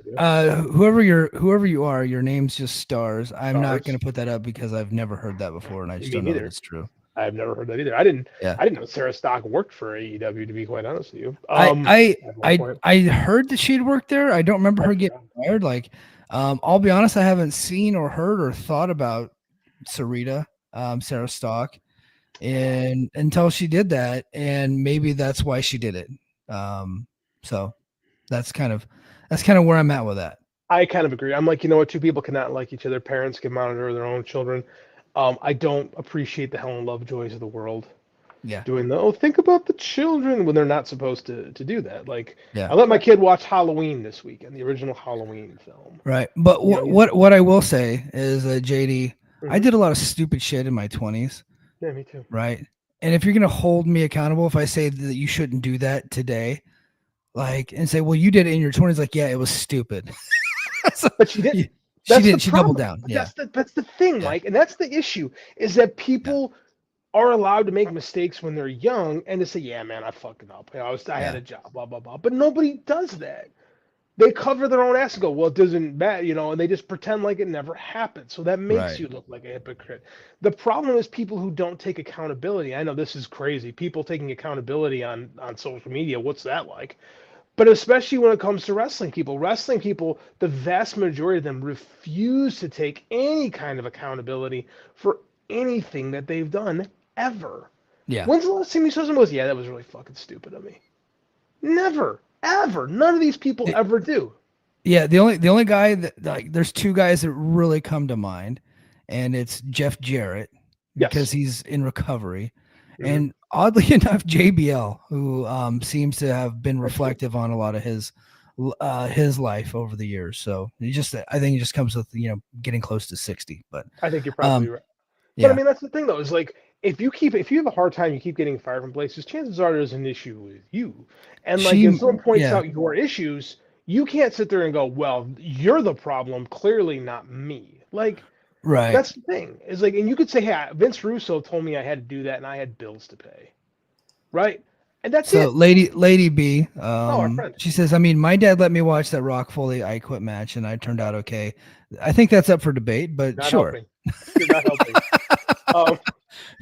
Whoever you are, your name's just Stars. I'm not going to put that up because I've never heard that before, and I just don't know if it's true. I've never heard that either. I didn't. Yeah. I didn't know Sarah Stock worked for AEW. To be quite honest with you, I I at one I point. I heard that she'd worked there. I don't remember I her getting forgot. fired. Like, I'll be honest, I haven't seen or heard or thought about Sarita, Sarah Stock, and until she did that, and maybe that's why she did it. So that's kind of where I'm at with that. I kind of agree. I'm like, you know what? Two people cannot like each other. Parents can monitor their own children. I don't appreciate the Helen Lovejoys of the world Yeah, doing the think about the children when they're not supposed to do that. Like yeah. I let my kid watch Halloween this weekend, the original Halloween film. Right. But You know, what I will say is, JD, I mhm. did a lot of stupid shit in my 20s, Yeah, me too. right? And if you're gonna hold me accountable, if I say that you shouldn't do that today, like, and say, well, you did it in your 20s, like, yeah, it was stupid. So, But she didn't. she That's the didn't. She doubled problem. down. But Yeah, that's the thing, yeah, Mike, and that's the issue is that yeah, people are allowed to make mistakes when they're young and to say, "Yeah, man, I fucked up. You know, I had yeah. a job, blah blah blah." But nobody does that. They cover their own ass and go, "Well, it doesn't matter," and they just pretend like it never happened. So that makes Right. you look like a hypocrite. The problem is people who don't take accountability. I know this is crazy. People taking accountability on social media. What's that like? But especially when it comes to wrestling people, the vast majority of them refuse to take any kind of accountability for anything that they've done ever. Yeah. When's the last time you saw someone goes, yeah, that was really fucking stupid of me? Never, ever. None of these people The- ever do. Yeah. The only guy that, like, there's two guys that really come to mind, and it's Jeff Jarrett because Yes. he's in recovery, Hmm. and oddly enough, JBL, who seems to have been That's true. reflective on a lot of his life over the years. So I think it just comes with getting close to 60. But I think you're probably um, right. But I yeah, mean, that's the thing though, is like if you have a hard time, you keep getting fired from places, chances are there's an issue with you. And like if she someone points yeah out your issues, you can't sit there and go, well, you're the problem, clearly not me. Like right. that's the thing. Is like, and you could say, hey, Vince Russo told me I had to do that and I had bills to pay. Right? And that's So it. Lady B, Oh, our friend. she says, I mean, my dad let me watch that Rock Foley I Quit match, and I turned out okay. I think that's up for debate, but Not sure. helping. You're not helping. Um,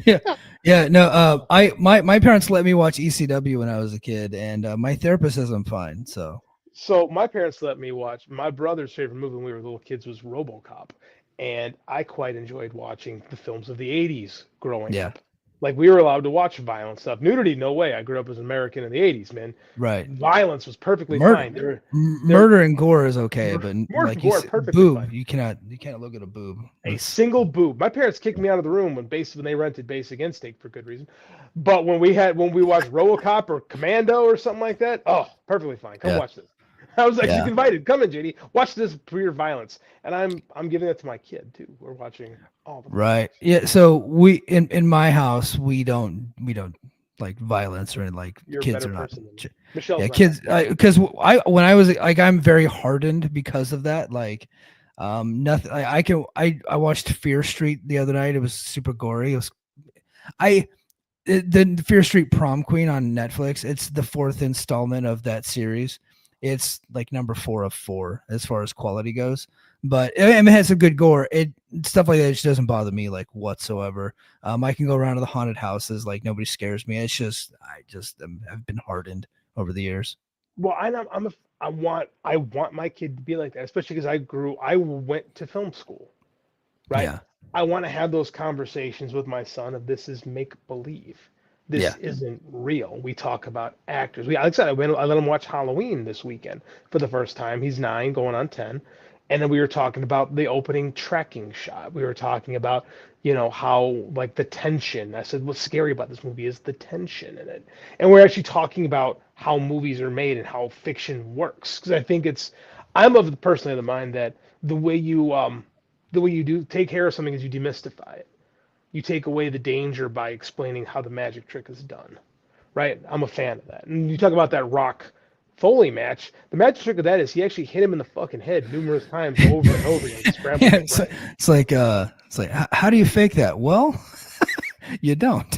Yeah, yeah. No, my parents let me watch ECW when I was a kid, and my therapist says I'm fine. So So my parents let me watch my brother's favorite movie when we were little kids was RoboCop, and I quite enjoyed watching the films of the '80s growing yeah, up. Like we were allowed to watch violent stuff. Nudity, no way. I grew up as an American in the '80s, man. right. Violence was perfectly Murder, fine. There, murder and gore is okay, but Mort and like you Gore, said, perfectly boob, fine. you can't look at a boob. A That's single boob. My parents kicked me out of the room when they rented Basic Instinct for good reason. But when we watched RoboCop or Commando or something like that, oh, perfectly fine. Come yeah, watch this. I was like, you're yeah. invited. Come in, JD. Watch this pure violence. And I'm giving that to my kid too. We're watching all the Right. violence. Yeah. So we in my house we don't like violence or anything, like You're a kids better are not. person than me. Michelle's Yeah, my mom. kids. Because I when I was like I'm very hardened because of that. Like, nothing. I watched Fear Street the other night. It was super gory. It was I the Fear Street Prom Queen on Netflix. It's the fourth installment of that series. It's like number 4 of 4 as far as quality goes. But I mean, it has some good gore. It stuff like that just doesn't bother me like whatsoever. I can go around to the haunted houses like nobody scares me. It's just I've been hardened over the years. Well, I want my kid to be like that, especially because I went to film school, right? Yeah, I want to have those conversations with my son of this is make believe. This yeah, isn't real. We talk about actors. Like I said, I let him watch Halloween this weekend for the first time. He's 9, going on 10. And then we were talking about the opening tracking shot. We were talking about, how like the tension. I said, what's scary about this movie is the tension in it. And we're actually talking about how movies are made and how fiction works. Because I think I'm of the personally of the mind that the way you do take care of something is you demystify it. You take away the danger by explaining how the magic trick is done, right? I'm a fan of that. And you talk about that Rock Foley match. The magic trick of that is he actually hit him in the fucking head numerous times over and over again, scrambled yeah. his brain. It's like how do you fake that? Well, you don't.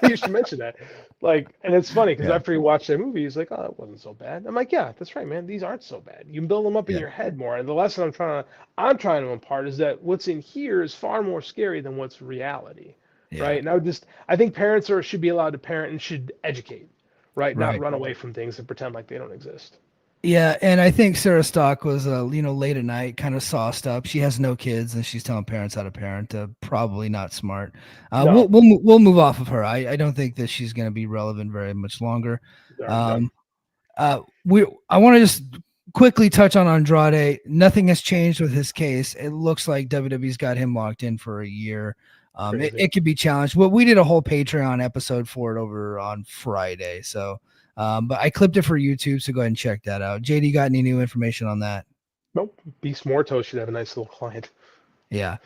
You should mention that. Like, and it's funny because Yeah, after he watched that movie, he's like, "Oh, it wasn't so bad." I'm like, "Yeah, that's right, man. These aren't so bad. You can build them up in yeah, your head more." And the lesson I'm trying to impart is that what's in here is far more scary than what's reality. Yeah. right? And I think parents should be allowed to parent and should educate, right? Not Right. run away from things and pretend like they don't exist. Yeah, and I think Sarah Stock was, late at night, kind of sauced up. She has no kids, and she's telling parents how to parent. Probably not smart. No, We'll move off of her. I don't think that she's going to be relevant very much longer. they're already done. Um, I want to just quickly touch on Andrade. Nothing has changed with his case. It looks like WWE's got him locked in for a year. Crazy. It could be challenged. Well, we did a whole Patreon episode for it over on Friday. So, but I clipped it for YouTube. So go ahead and check that out. JD, got any new information on that? Nope. Beast Morto should have a nice little client. Yeah.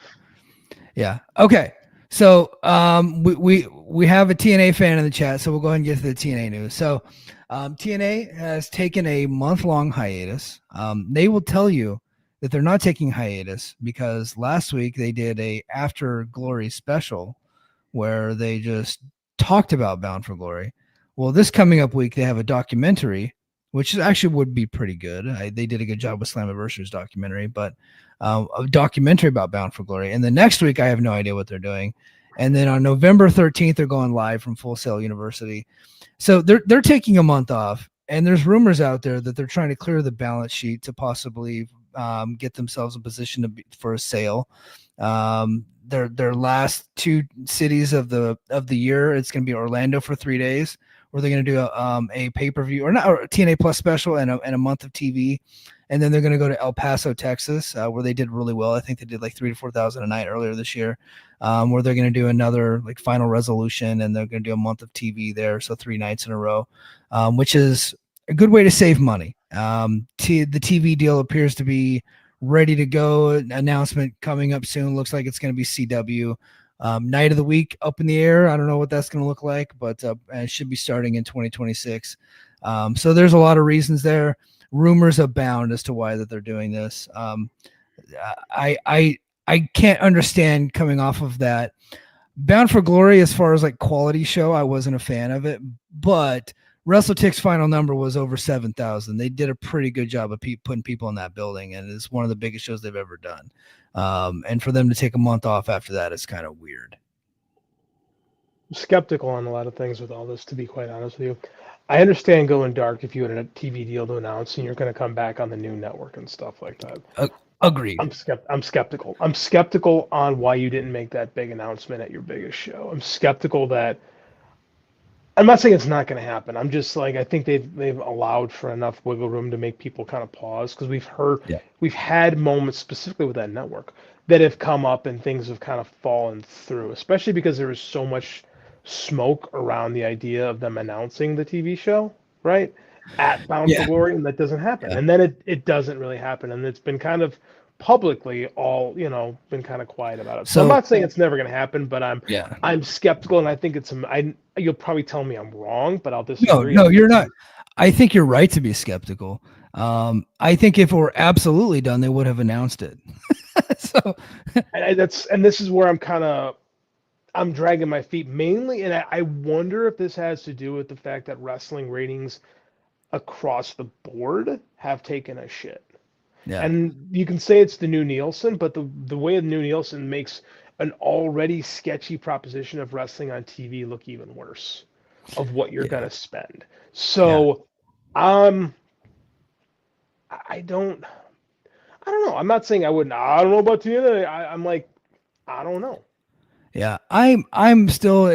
Yeah. Okay. So we have a TNA fan in the chat, so we'll go ahead and get to the TNA news. So TNA has taken a month-long hiatus. They will tell you that they're not taking hiatus because last week they did a After Glory special where they just talked about Bound for Glory. Well, this coming up week they have a documentary, which actually would be pretty good. They did a good job with Slammiversary's documentary, but a documentary about Bound for Glory. And the next week, I have no idea what they're doing. And then on November 13th, they're going live from Full Sail University. So they're taking a month off. And there's rumors out there that they're trying to clear the balance sheet to possibly get themselves in position for a sale. Their last two cities of the year, it's going to be Orlando for 3 days, where they're going to do a pay-per-view or a TNA Plus special and a month of TV. And then they're going to go to El Paso, Texas, where they did really well. I think they did like 3,000 to 4,000 a night earlier this year, where they're going to do another like Final Resolution, and they're going to do a month of TV there, so 3 nights in a row, which is a good way to save money. The TV deal appears to be ready to go. An announcement coming up soon. Looks like it's going to be CW. Night of the week up in the air. I don't know what that's going to look like, but it should be starting in 2026. So there's a lot of reasons there. Rumors abound as to why that they're doing this. I can't understand coming off of that. Bound for Glory, as far as like quality show, I wasn't a fan of it, but WrestleTick's final number was over 7,000. They did a pretty good job of putting people in that building, and it's one of the biggest shows they've ever done. And for them to take a month off after that is kind of weird. I'm skeptical on a lot of things with all this, to be quite honest with you. I understand going dark if you had a TV deal to announce and you're going to come back on the new network and stuff like that. Agreed. I'm skeptical. I'm skeptical on why you didn't make that big announcement at your biggest show. I'm skeptical that. I'm not saying it's not going to happen. I'm just like, I think they've allowed for enough wiggle room to make people kind of pause, because we've had moments specifically with that network that have come up and things have kind of fallen through, especially because there was so much smoke around the idea of them announcing the TV show, right? At Bound for Glory, and that doesn't happen. And then it doesn't really happen. And it's been kind of publicly all, been kind of quiet about it. So I'm not saying it's never going to happen, but I'm skeptical, and I think you'll probably tell me I'm wrong, but I'll disagree. No, you're not. I think you're right to be skeptical. I think if it were absolutely done, they would have announced it. And this is where I'm dragging my feet mainly, and I wonder if this has to do with the fact that wrestling ratings across the board have taken a shit. Yeah. And you can say it's the new Nielsen, but the way the new Nielsen makes an already sketchy proposition of wrestling on TV look even worse of what you're going to spend. So, I don't know. I'm not saying I wouldn't. I don't know about TNA. I'm like, I don't know. Yeah, I'm still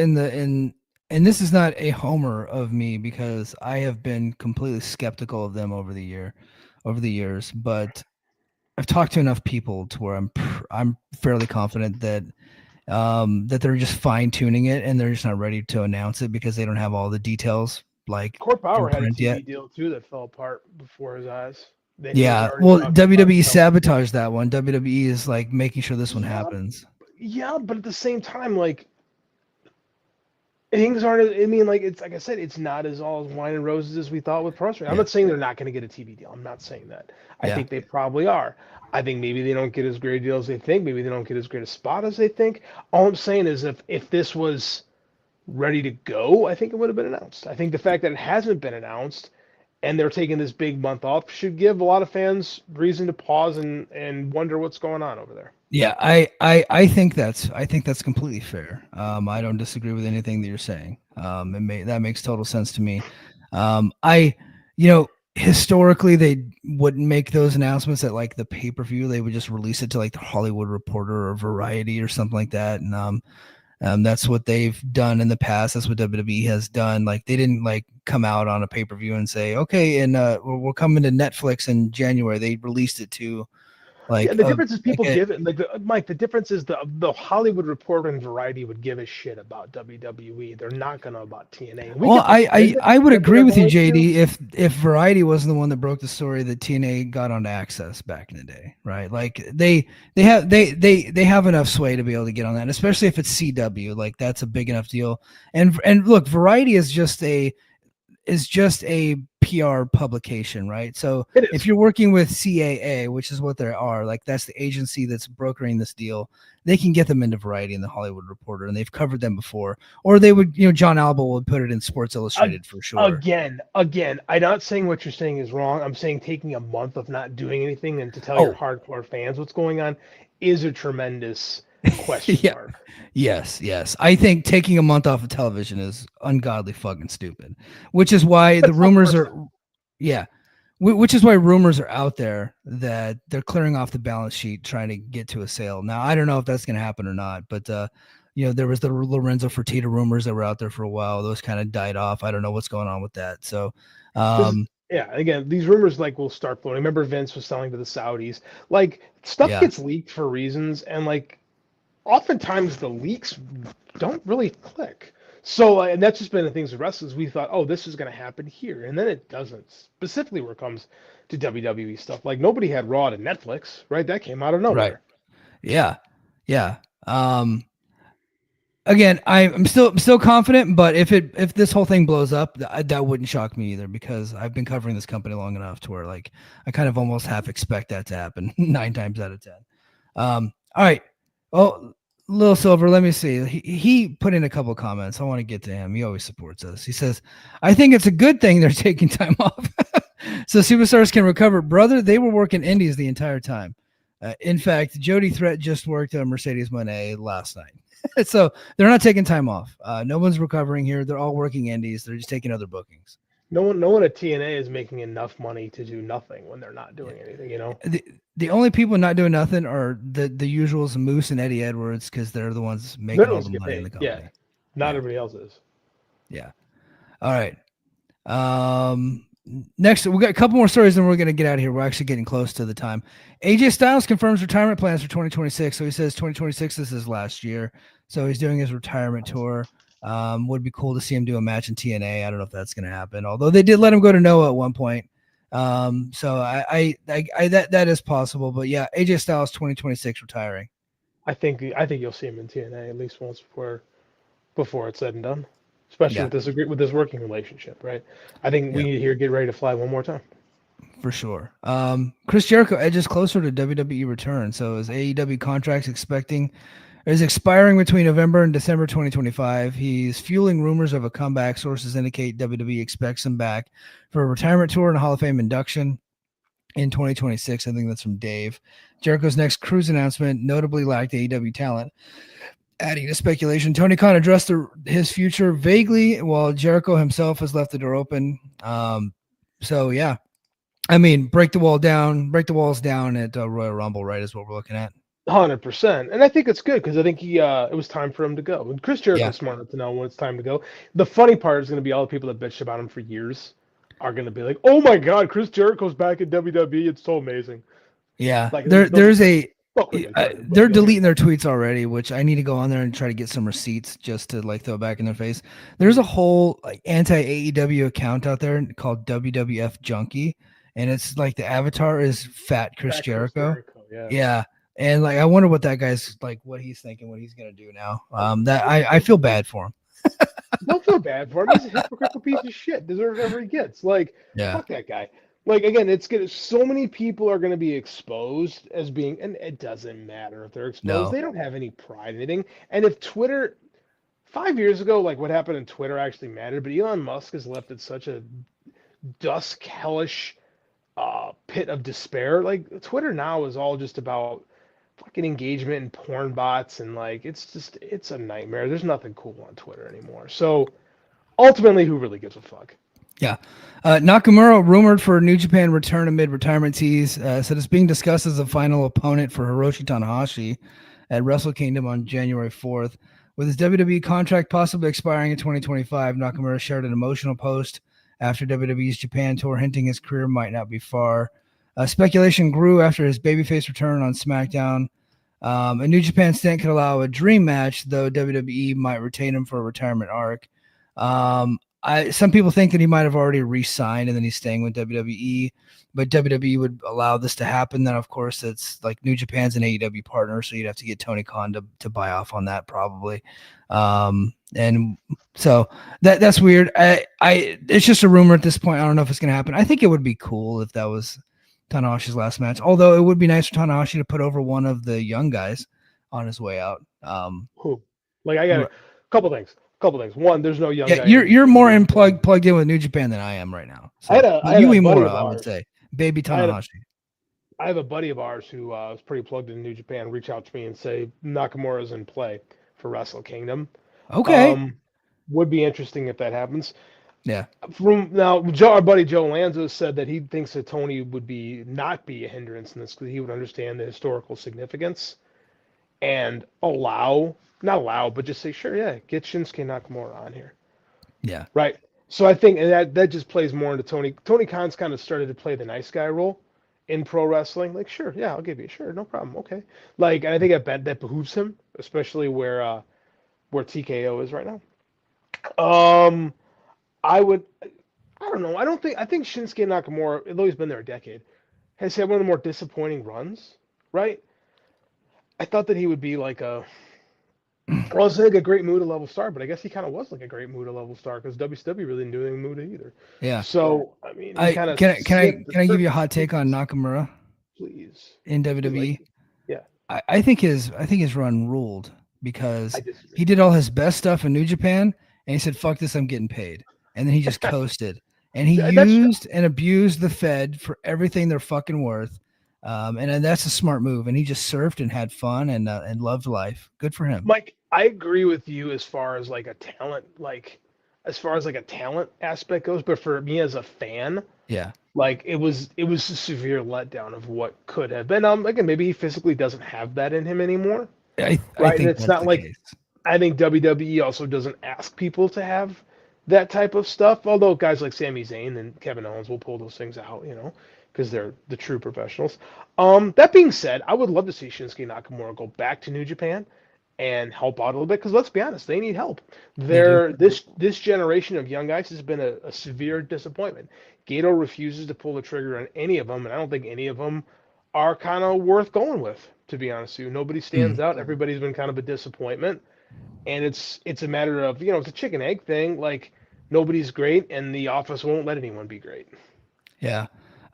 and this is not a homer of me, because I have been completely skeptical of them over the years, but I've talked to enough people to where I'm fairly confident that that they're just fine tuning it, and they're just not ready to announce it because they don't have all the details. Like Court Bauer had a TV deal too that fell apart before his eyes. Well, WWE sabotaged that one. WWE is like making sure this one happens. Yeah, but at the same time, like, things aren't. I mean, like, it's like I said, it's not as all as wine and roses as we thought with pro wrestling. I'm not saying they're not going to get a TV deal. I'm not saying that. I think they probably are. I think maybe they don't get as great a deal as they think. Maybe they don't get as great a spot as they think. All I'm saying is, if this was ready to go, I think it would have been announced. I think the fact that it hasn't been announced, and they're taking this big month off, should give a lot of fans reason to pause and wonder what's going on over there. Yeah, I think that's completely fair. I don't disagree with anything that you're saying. That makes total sense to me. I, historically they wouldn't make those announcements at like the pay-per-view. They would just release it to like the Hollywood Reporter or Variety or something like that. And that's what they've done in the past. That's what WWE has done. Like they didn't like come out on a pay-per-view and say, okay, and we're coming to Netflix in January. They released it to like Yeah, the difference is people like give it like Mike. The difference is the Hollywood Reporter and Variety would give a shit about WWE. They're not gonna about TNA. And we well, get the I would that agree they're with you, going to. JD, if Variety wasn't the one that broke the story that TNA got onto Access back in the day, right? Like they have enough sway to be able to get on that, and especially if it's CW, like that's a big enough deal. And look, Variety is just a PR publication, right? So It is. if you're working with CAA, which is what they are, like that's the agency that's brokering this deal, they can get them into Variety and the Hollywood Reporter, and they've covered them before. Or they would, John Alba would put it in Sports Illustrated for sure. Again, I'm not saying what you're saying is wrong. I'm saying taking a month of not doing anything and to tell your Oh, hardcore fans what's going on is a tremendous question yeah. mark. Yes. I think taking a month off of television is ungodly fucking stupid, which is why the That's not rumors are, personal. yeah, which is why rumors are out there that they're clearing off the balance sheet trying to get to a sale. Now, I don't know if that's going to happen or not, but there was the Lorenzo Fertitta rumors that were out there for a while. Those kind of died off. I don't know what's going on with that. So, Yeah, again, these rumors like will start flowing. Remember, Vince was selling to the Saudis. Like stuff yeah, gets leaked for reasons, and like oftentimes the leaks don't really click. So, and that's just been the things with wrestlers. We thought, oh, this is going to happen here, and then it doesn't. Specifically, where it comes to WWE stuff, like nobody had Raw to Netflix, right? That came out of right. nowhere. Yeah. Again, I'm still confident, but if this whole thing blows up, that wouldn't shock me either, because I've been covering this company long enough to where like I kind of almost half expect that to happen 9 times out of 10. All right. Oh, Lil Silver, let me see. He put in a couple comments. I want to get to him. He always supports us. He says, "I think it's a good thing they're taking time off, so superstars can recover." Brother, they were working indies the entire time. In fact, Jody Threat just worked Mercedes Moné last night. So they're not taking time off. No one's recovering here. They're all working indies. They're just taking other bookings. No one at TNA is making enough money to do nothing when they're not doing anything. The only people not doing nothing are the usuals, Moose and Eddie Edwards, because they're the ones making None of all us the get money in the paid. company. Yeah, not everybody else is. Yeah. All right. Next, we got a couple more stories, and we're going to get out of here. We're actually getting close to the time. AJ Styles confirms retirement plans for 2026. So he says 2026 is his last year. So he's doing his retirement tour. Would be cool to see him do a match in TNA. I don't know if that's going to happen, although they did let him go to Noah at one point. So I that is possible. But yeah, AJ Styles 2026 retiring. I think you'll see him in TNA at least once before it's said and done. Especially with this working relationship, right? I think we need to hear "Get Ready to Fly" one more time. For sure. Chris Jericho edges closer to WWE return. So his AEW contract's is expiring between November and December 2025. He's fueling rumors of a comeback. Sources indicate WWE expects him back for a retirement tour and a Hall of Fame induction in 2026. I think that's from Dave. Jericho's next cruise announcement notably lacked AEW talent, adding to speculation. Tony Khan addressed his future vaguely, while Jericho himself has left the door open. So yeah, I mean, break the walls down at Royal Rumble, right? Is what we're looking at. 100%, and I think it's good because I think it was time for him to go. And Chris Jericho's Yeah. smart enough to know when it's time to go. The funny part is going to be all the people that bitched about him for years are going to be like, "Oh my God, Chris Jericho's back at WWE! It's so amazing." Yeah, Like they're they're deleting their tweets already, which I need to go on there and try to get some receipts just to like throw back in their face. There's a whole like anti AEW account out there called WWF Junkie, and it's like the avatar is fat Chris Jericho. Yeah. And like I wonder what that guy's like, what he's thinking, what he's gonna do now. That I feel bad for him. Don't feel bad for him. He's a hypocritical piece of shit. Deserves whatever he gets. Like, Yeah. fuck that guy. Like, again, it's gonna. So many people are gonna be exposed as being, and it doesn't matter if they're exposed. No. They don't have any pride in anything. And if Twitter, 5 years ago, like what happened in Twitter actually mattered, but Elon Musk has left it such a dusk, hellish pit of despair. Like Twitter now is all just about fucking engagement and porn bots, and like it's a nightmare. There's nothing cool on Twitter anymore. So ultimately, who really gives a fuck? Yeah. Nakamura rumored for New Japan return amid retirement tease. Said it's being discussed as a final opponent for Hiroshi Tanahashi at Wrestle Kingdom on January 4th. With his WWE contract possibly expiring in 2025, Nakamura shared an emotional post after WWE's Japan tour, hinting his career might not be far. Speculation grew after his babyface return on SmackDown. A New Japan stint could allow a dream match, though WWE might retain him for a retirement arc. Some people think that he might have already re-signed and then he's staying with WWE, but WWE would allow this to happen. Then, of course, it's like New Japan's an AEW partner, so you'd have to get Tony Khan to buy off on that probably. And so that's weird. It's just a rumor at this point. I don't know if it's going to happen. I think it would be cool if that was Tanahashi's last match, although it would be nice for Tanahashi to put over one of the young guys on his way out. Who? Like I got a couple things. One, there's no young guy. You're more plugged in with New Japan than I am right now. So I would say Baby Tanahashi. I have a buddy of ours who is pretty plugged in New Japan. Reach out to me and say Nakamura's in play for Wrestle Kingdom. Okay. Would be interesting if that happens. Yeah. From now, our buddy Joe Lanza said that he thinks that Tony would not be a hindrance in this because he would understand the historical significance and not allow, but just say, sure, yeah, get Shinsuke Nakamura on here. Yeah. Right. So I think that just plays more into Tony. Tony Khan's kind of started to play the nice guy role in pro wrestling. Like, sure, yeah, I'll give you, sure, no problem, okay. Like, and I think that behooves him, especially where TKO is right now. I don't know. I think Shinsuke Nakamura, though he's been there a decade, has had one of the more disappointing runs, right? I thought that he would be like a great Muda level star, but I guess he kind of was like a great Muda level star because WCW really didn't do anything Muda either. Yeah. So I mean, can I give you a hot take on Nakamura? Please. In WWE. Yeah. I think his run ruled because he did all his best stuff in New Japan and he said, "Fuck this, I'm getting paid," and then he just coasted and he used and abused the Fed for everything they're fucking worth. And that's a smart move. And he just surfed and had fun and loved life. Good for him. Mike, I agree with you as far as like a talent, aspect goes. But for me as a fan, yeah, like it was a severe letdown of what could have been. Again, maybe he physically doesn't have that in him anymore. I right. think And it's not like case. I think WWE also doesn't ask people to have that type of stuff. Although guys like Sami Zayn and Kevin Owens will pull those things out, because they're the true professionals. That being said, I would love to see Shinsuke Nakamura go back to New Japan and help out a little bit because let's be honest, they need help. This generation of young guys has been a severe disappointment. Gato refuses to pull the trigger on any of them, and I don't think any of them are kind of worth going with, to be honest with you. Nobody stands out. Everybody's been kind of a disappointment, and it's a matter of, it's a chicken egg thing. Like nobody's great, and the office won't let anyone be great. Yeah.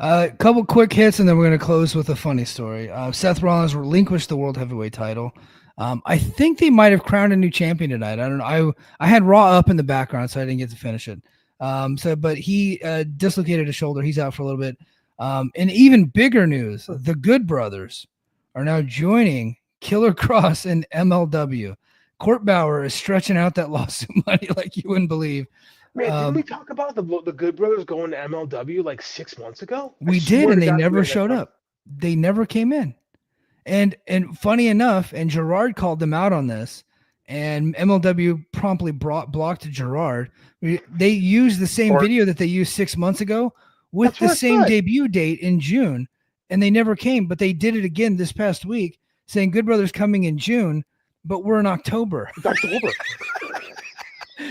A couple quick hits, and then we're going to close with a funny story. Seth Rollins relinquished the World Heavyweight title. I think they might have crowned a new champion tonight. I don't know. I had Raw up in the background, so I didn't get to finish it. But he dislocated his shoulder. He's out for a little bit. And even bigger news, the Good Brothers are now joining Killer Cross and MLW. Court Bauer is stretching out that lawsuit money like you wouldn't believe. Man, didn't we talk about the Good Brothers going to MLW like 6 months ago? We did, and they never showed up. They never came in. And funny enough, and Gerard called them out on this, and MLW promptly blocked Gerard. They used the same video that they used 6 months ago with the same debut date in June, and they never came. But they did it again this past week, saying Good Brothers coming in June, but we're in October. It's October.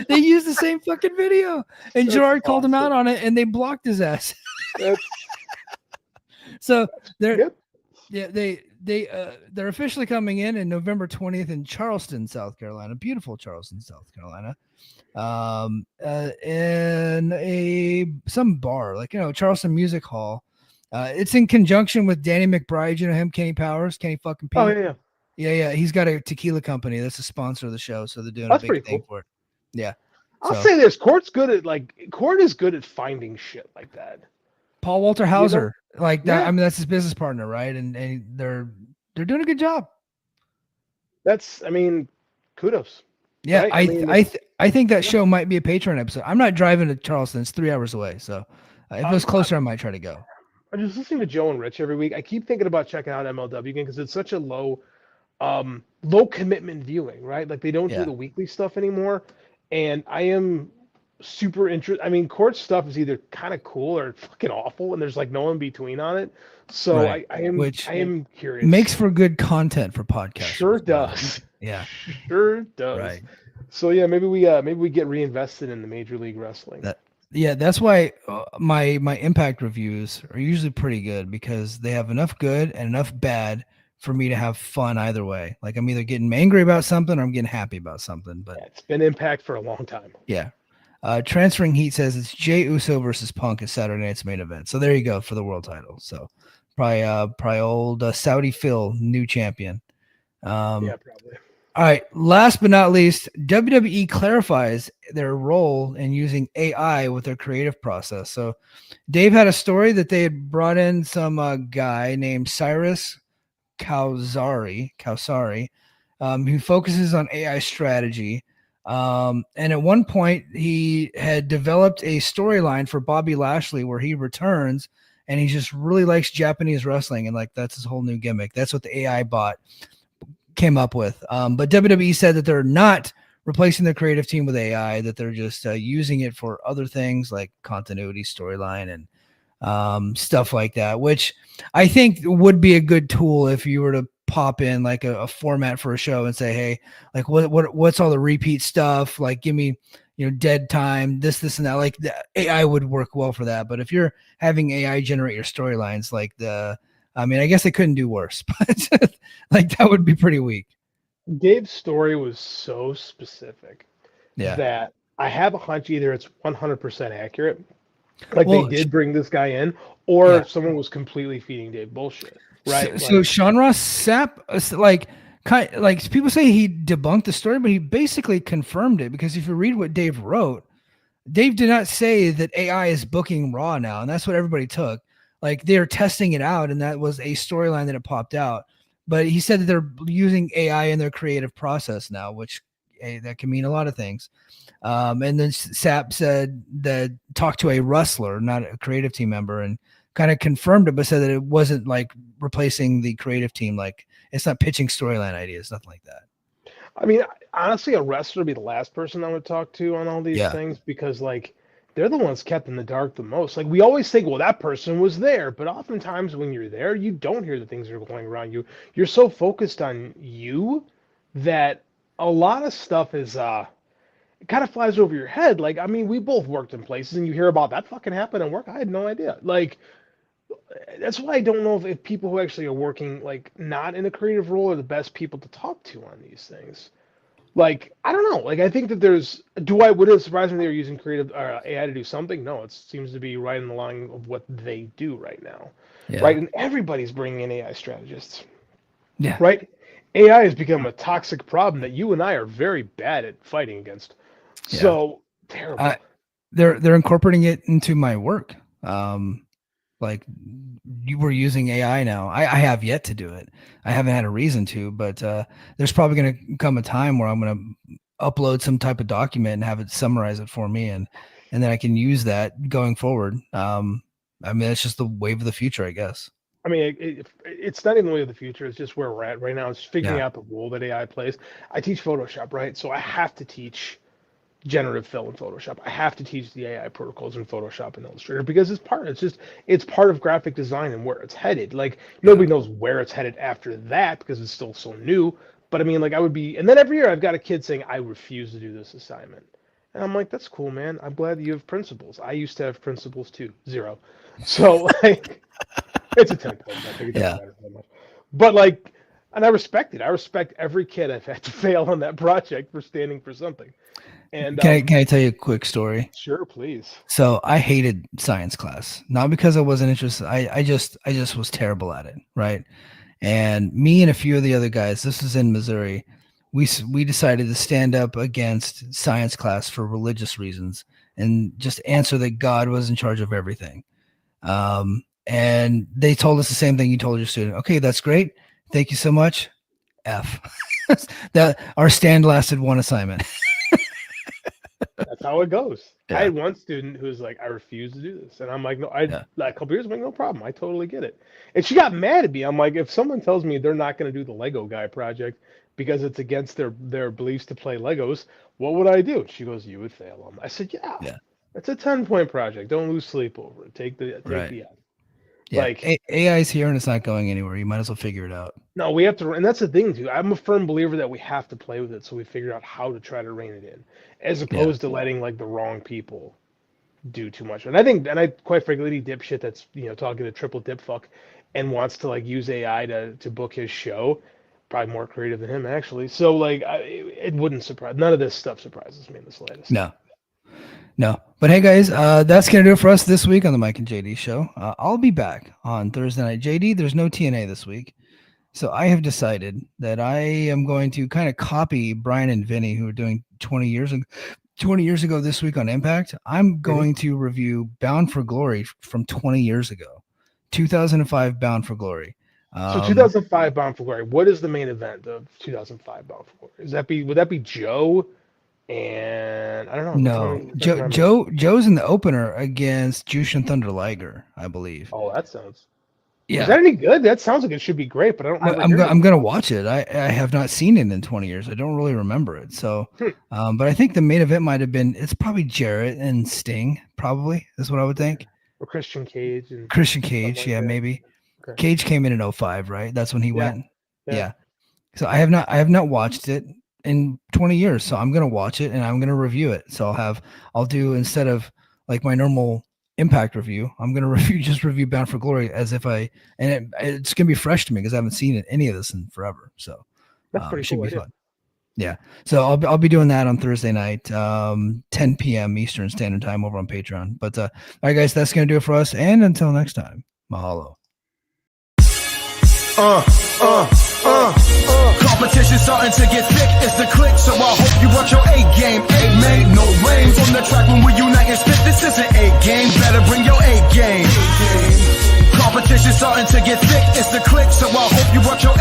They used the same fucking video, and Gerard called him out on it, and they blocked his ass. So they're officially coming in November 20th in Charleston, South Carolina, beautiful Charleston, South Carolina, in some bar like Charleston Music Hall. It's in conjunction with Danny McBride, him, Kenny Powers, Kenny fucking P. Oh yeah. He's got a tequila company that's a sponsor of the show, so they're doing a big thing for it. Yeah. I'll So say this: Court is good at finding shit like that. Paul Walter Hauser, like that. Yeah. I mean, that's his business partner, right? And they're doing a good job. Kudos. Yeah, Right? I think that show might be a Patreon episode. I'm not driving to Charleston; it's 3 hours away. So if it was closer, I might try to go. I'm just listening to Joe and Rich every week. I keep thinking about checking out MLW again because it's such a low commitment viewing, right? Like they don't Yeah. do the weekly stuff anymore, and I am super interested. I mean, Court's stuff is either kind of cool or fucking awful, and there's like no in between on it. So Right. I am curious. Makes for good content for podcasts. Sure does. Yeah. Sure does. Right. So yeah, maybe we get reinvested in the Major League Wrestling. That's why my Impact reviews are usually pretty good because they have enough good and enough bad for me to have fun either way. Like I'm either getting angry about something or I'm getting happy about something. But it's been Impact for a long time. Yeah. Transferring Heat says it's Jey Uso versus Punk at Saturday night's main event. So there you go for the world title. So probably old Saudi Phil, new champion. Yeah, probably. All right. Last but not least, WWE clarifies their role in using AI with their creative process. So Dave had a story that they had brought in some guy named Cyrus Kausari, who focuses on AI strategy. And at one point, he had developed a storyline for Bobby Lashley where he returns and he just really likes Japanese wrestling. And like, that's his whole new gimmick. That's what the AI bot came up with. But WWE said that they're not replacing their creative team with AI, that they're just using it for other things like continuity, storyline, and stuff like that, which I think would be a good tool if you were to pop in like a format for a show and say, hey, like what's all the repeat stuff? Like, give me, dead time, this and that. Like the AI would work well for that. But if you're having AI generate your storylines, I guess they couldn't do worse, but like that would be pretty weak. Dave's story was so specific that I have a hunch either it's 100% accurate, like they did bring this guy in, or someone was completely feeding Dave bullshit. Right. So Sean Ross Sapp, people say he debunked the story, but he basically confirmed it because if you read what Dave wrote, Dave did not say that AI is booking Raw now, and that's what everybody took. Like they're testing it out, and that was a storyline that it popped out. But he said that they're using AI in their creative process now, which that can mean a lot of things. And then Sapp said that talked to a wrestler, not a creative team member, and kind of confirmed it, but said that it wasn't like replacing the creative team. Like it's not pitching storyline ideas, nothing like that. I mean, honestly, a wrestler would be the last person I would talk to on all these things because like they're the ones kept in the dark the most. Like we always think, well, that person was there, but oftentimes when you're there, you don't hear the things that are going around you. You're so focused on you that a lot of stuff is it kind of flies over your head. Like, I mean, we both worked in places and you hear about that fucking happened at work. I had no idea. Like, that's why I don't know if people who actually are working like not in a creative role are the best people to talk to on these things. Like, I don't know. Like, I think that would it surprise me they were using creative AI to do something? No, it seems to be right in the line of what they do right now. Yeah. Right. And everybody's bringing in AI strategists. Yeah. Right. AI has become a toxic problem that you and I are very bad at fighting against. Yeah. So terrible. They're incorporating it into my work. Like you were using AI now. I have yet to do it. I haven't had a reason to, but there's probably going to come a time where I'm going to upload some type of document and have it summarize it for me. And then I can use that going forward. I mean, it's just the wave of the future, I guess. I mean, it's not even the way of the future. It's just where we're at right now. It's figuring out the role that AI plays. I teach Photoshop, right? So I have to teach generative fill in Photoshop. I have to teach the AI protocols in Photoshop and Illustrator because it's part of graphic design and where it's headed. Like nobody knows where it's headed after that because it's still so new. But I mean, like and then every year I've got a kid saying, I refuse to do this assignment. And I'm like, that's cool, man. I'm glad that you have principles. I used to have principles too. 0. So like, it's a 10 point. I think it doesn't matter that much. But like, and I respect it. I respect every kid I've had to fail on that project for standing for something. And can I tell you a quick story? Sure, please. So I hated science class, not because I wasn't interested. I just was terrible at it, right? And me and a few of the other guys, this is in Missouri, we decided to stand up against science class for religious reasons and just answer that God was in charge of everything. And they told us the same thing you told your student. Okay, that's great. Thank you so much. F. That our stand lasted one assignment. That's how it goes. Yeah. I had one student who was like, I refuse to do this. And I'm like, no, like a couple years, I'm like, no problem. I totally get it. And she got mad at me. I'm like, if someone tells me they're not going to do the Lego guy project because it's against their beliefs to play Legos, what would I do? She goes, you would fail them. I said, yeah. It's a 10-point project. Don't lose sleep over it. Take the F. Yeah, like AI is here and it's not going anywhere. You might as well figure it out. No, we have to, and that's the thing too. I'm a firm believer that we have to play with it so we figure out how to try to rein it in, as opposed to letting like the wrong people do too much. And I quite frankly, any dipshit that's talking to triple dip fuck and wants to like use AI to book his show, probably more creative than him actually. So like, it wouldn't surprise. None of this stuff surprises me in the slightest. No. But hey, guys, that's going to do it for us this week on the Mike and JD show. I'll be back on Thursday night. JD, there's no TNA this week. So I have decided that I am going to kind of copy Brian and Vinny, who are doing 20 years ago this week on Impact. I'm going to review Bound for Glory from 20 years ago, 2005 Bound for Glory. So 2005 Bound for Glory. What is the main event of 2005 Bound for Glory? Would that be Joe? And I don't know. No, Joe's in the opener against Jushin Thunder Liger, I believe. Oh, that sounds. Yeah. Is that any good? That sounds like it should be great, but I don't remember. I'm gonna watch it. I have not seen it in 20 years. I don't really remember it. So, but I think the main event might have been. It's probably Jarrett and Sting. Probably is what I would think. Or Christian Cage. Yeah, maybe. Okay. Cage came in 2005, right? That's when he went. Yeah. So I have not watched it in 20 years, so I'm gonna watch it and I'm gonna review it. So I'll do, instead of like my normal Impact review, I'm gonna review Bound for Glory as if it's gonna be fresh to me because I haven't seen any of this in forever. So that's pretty should cool, be fun. Yeah. So I'll be doing that on Thursday night, 10 p.m. Eastern Standard Time over on Patreon. But all right, guys, that's gonna do it for us. And until next time, mahalo. Competition starting to get thick, it's a click, so I hope you brought your A game. A made no rain from the track when we unite and spit. This is an A game, better bring your A game. Competition starting to get thick, it's the click, so I hope you brought your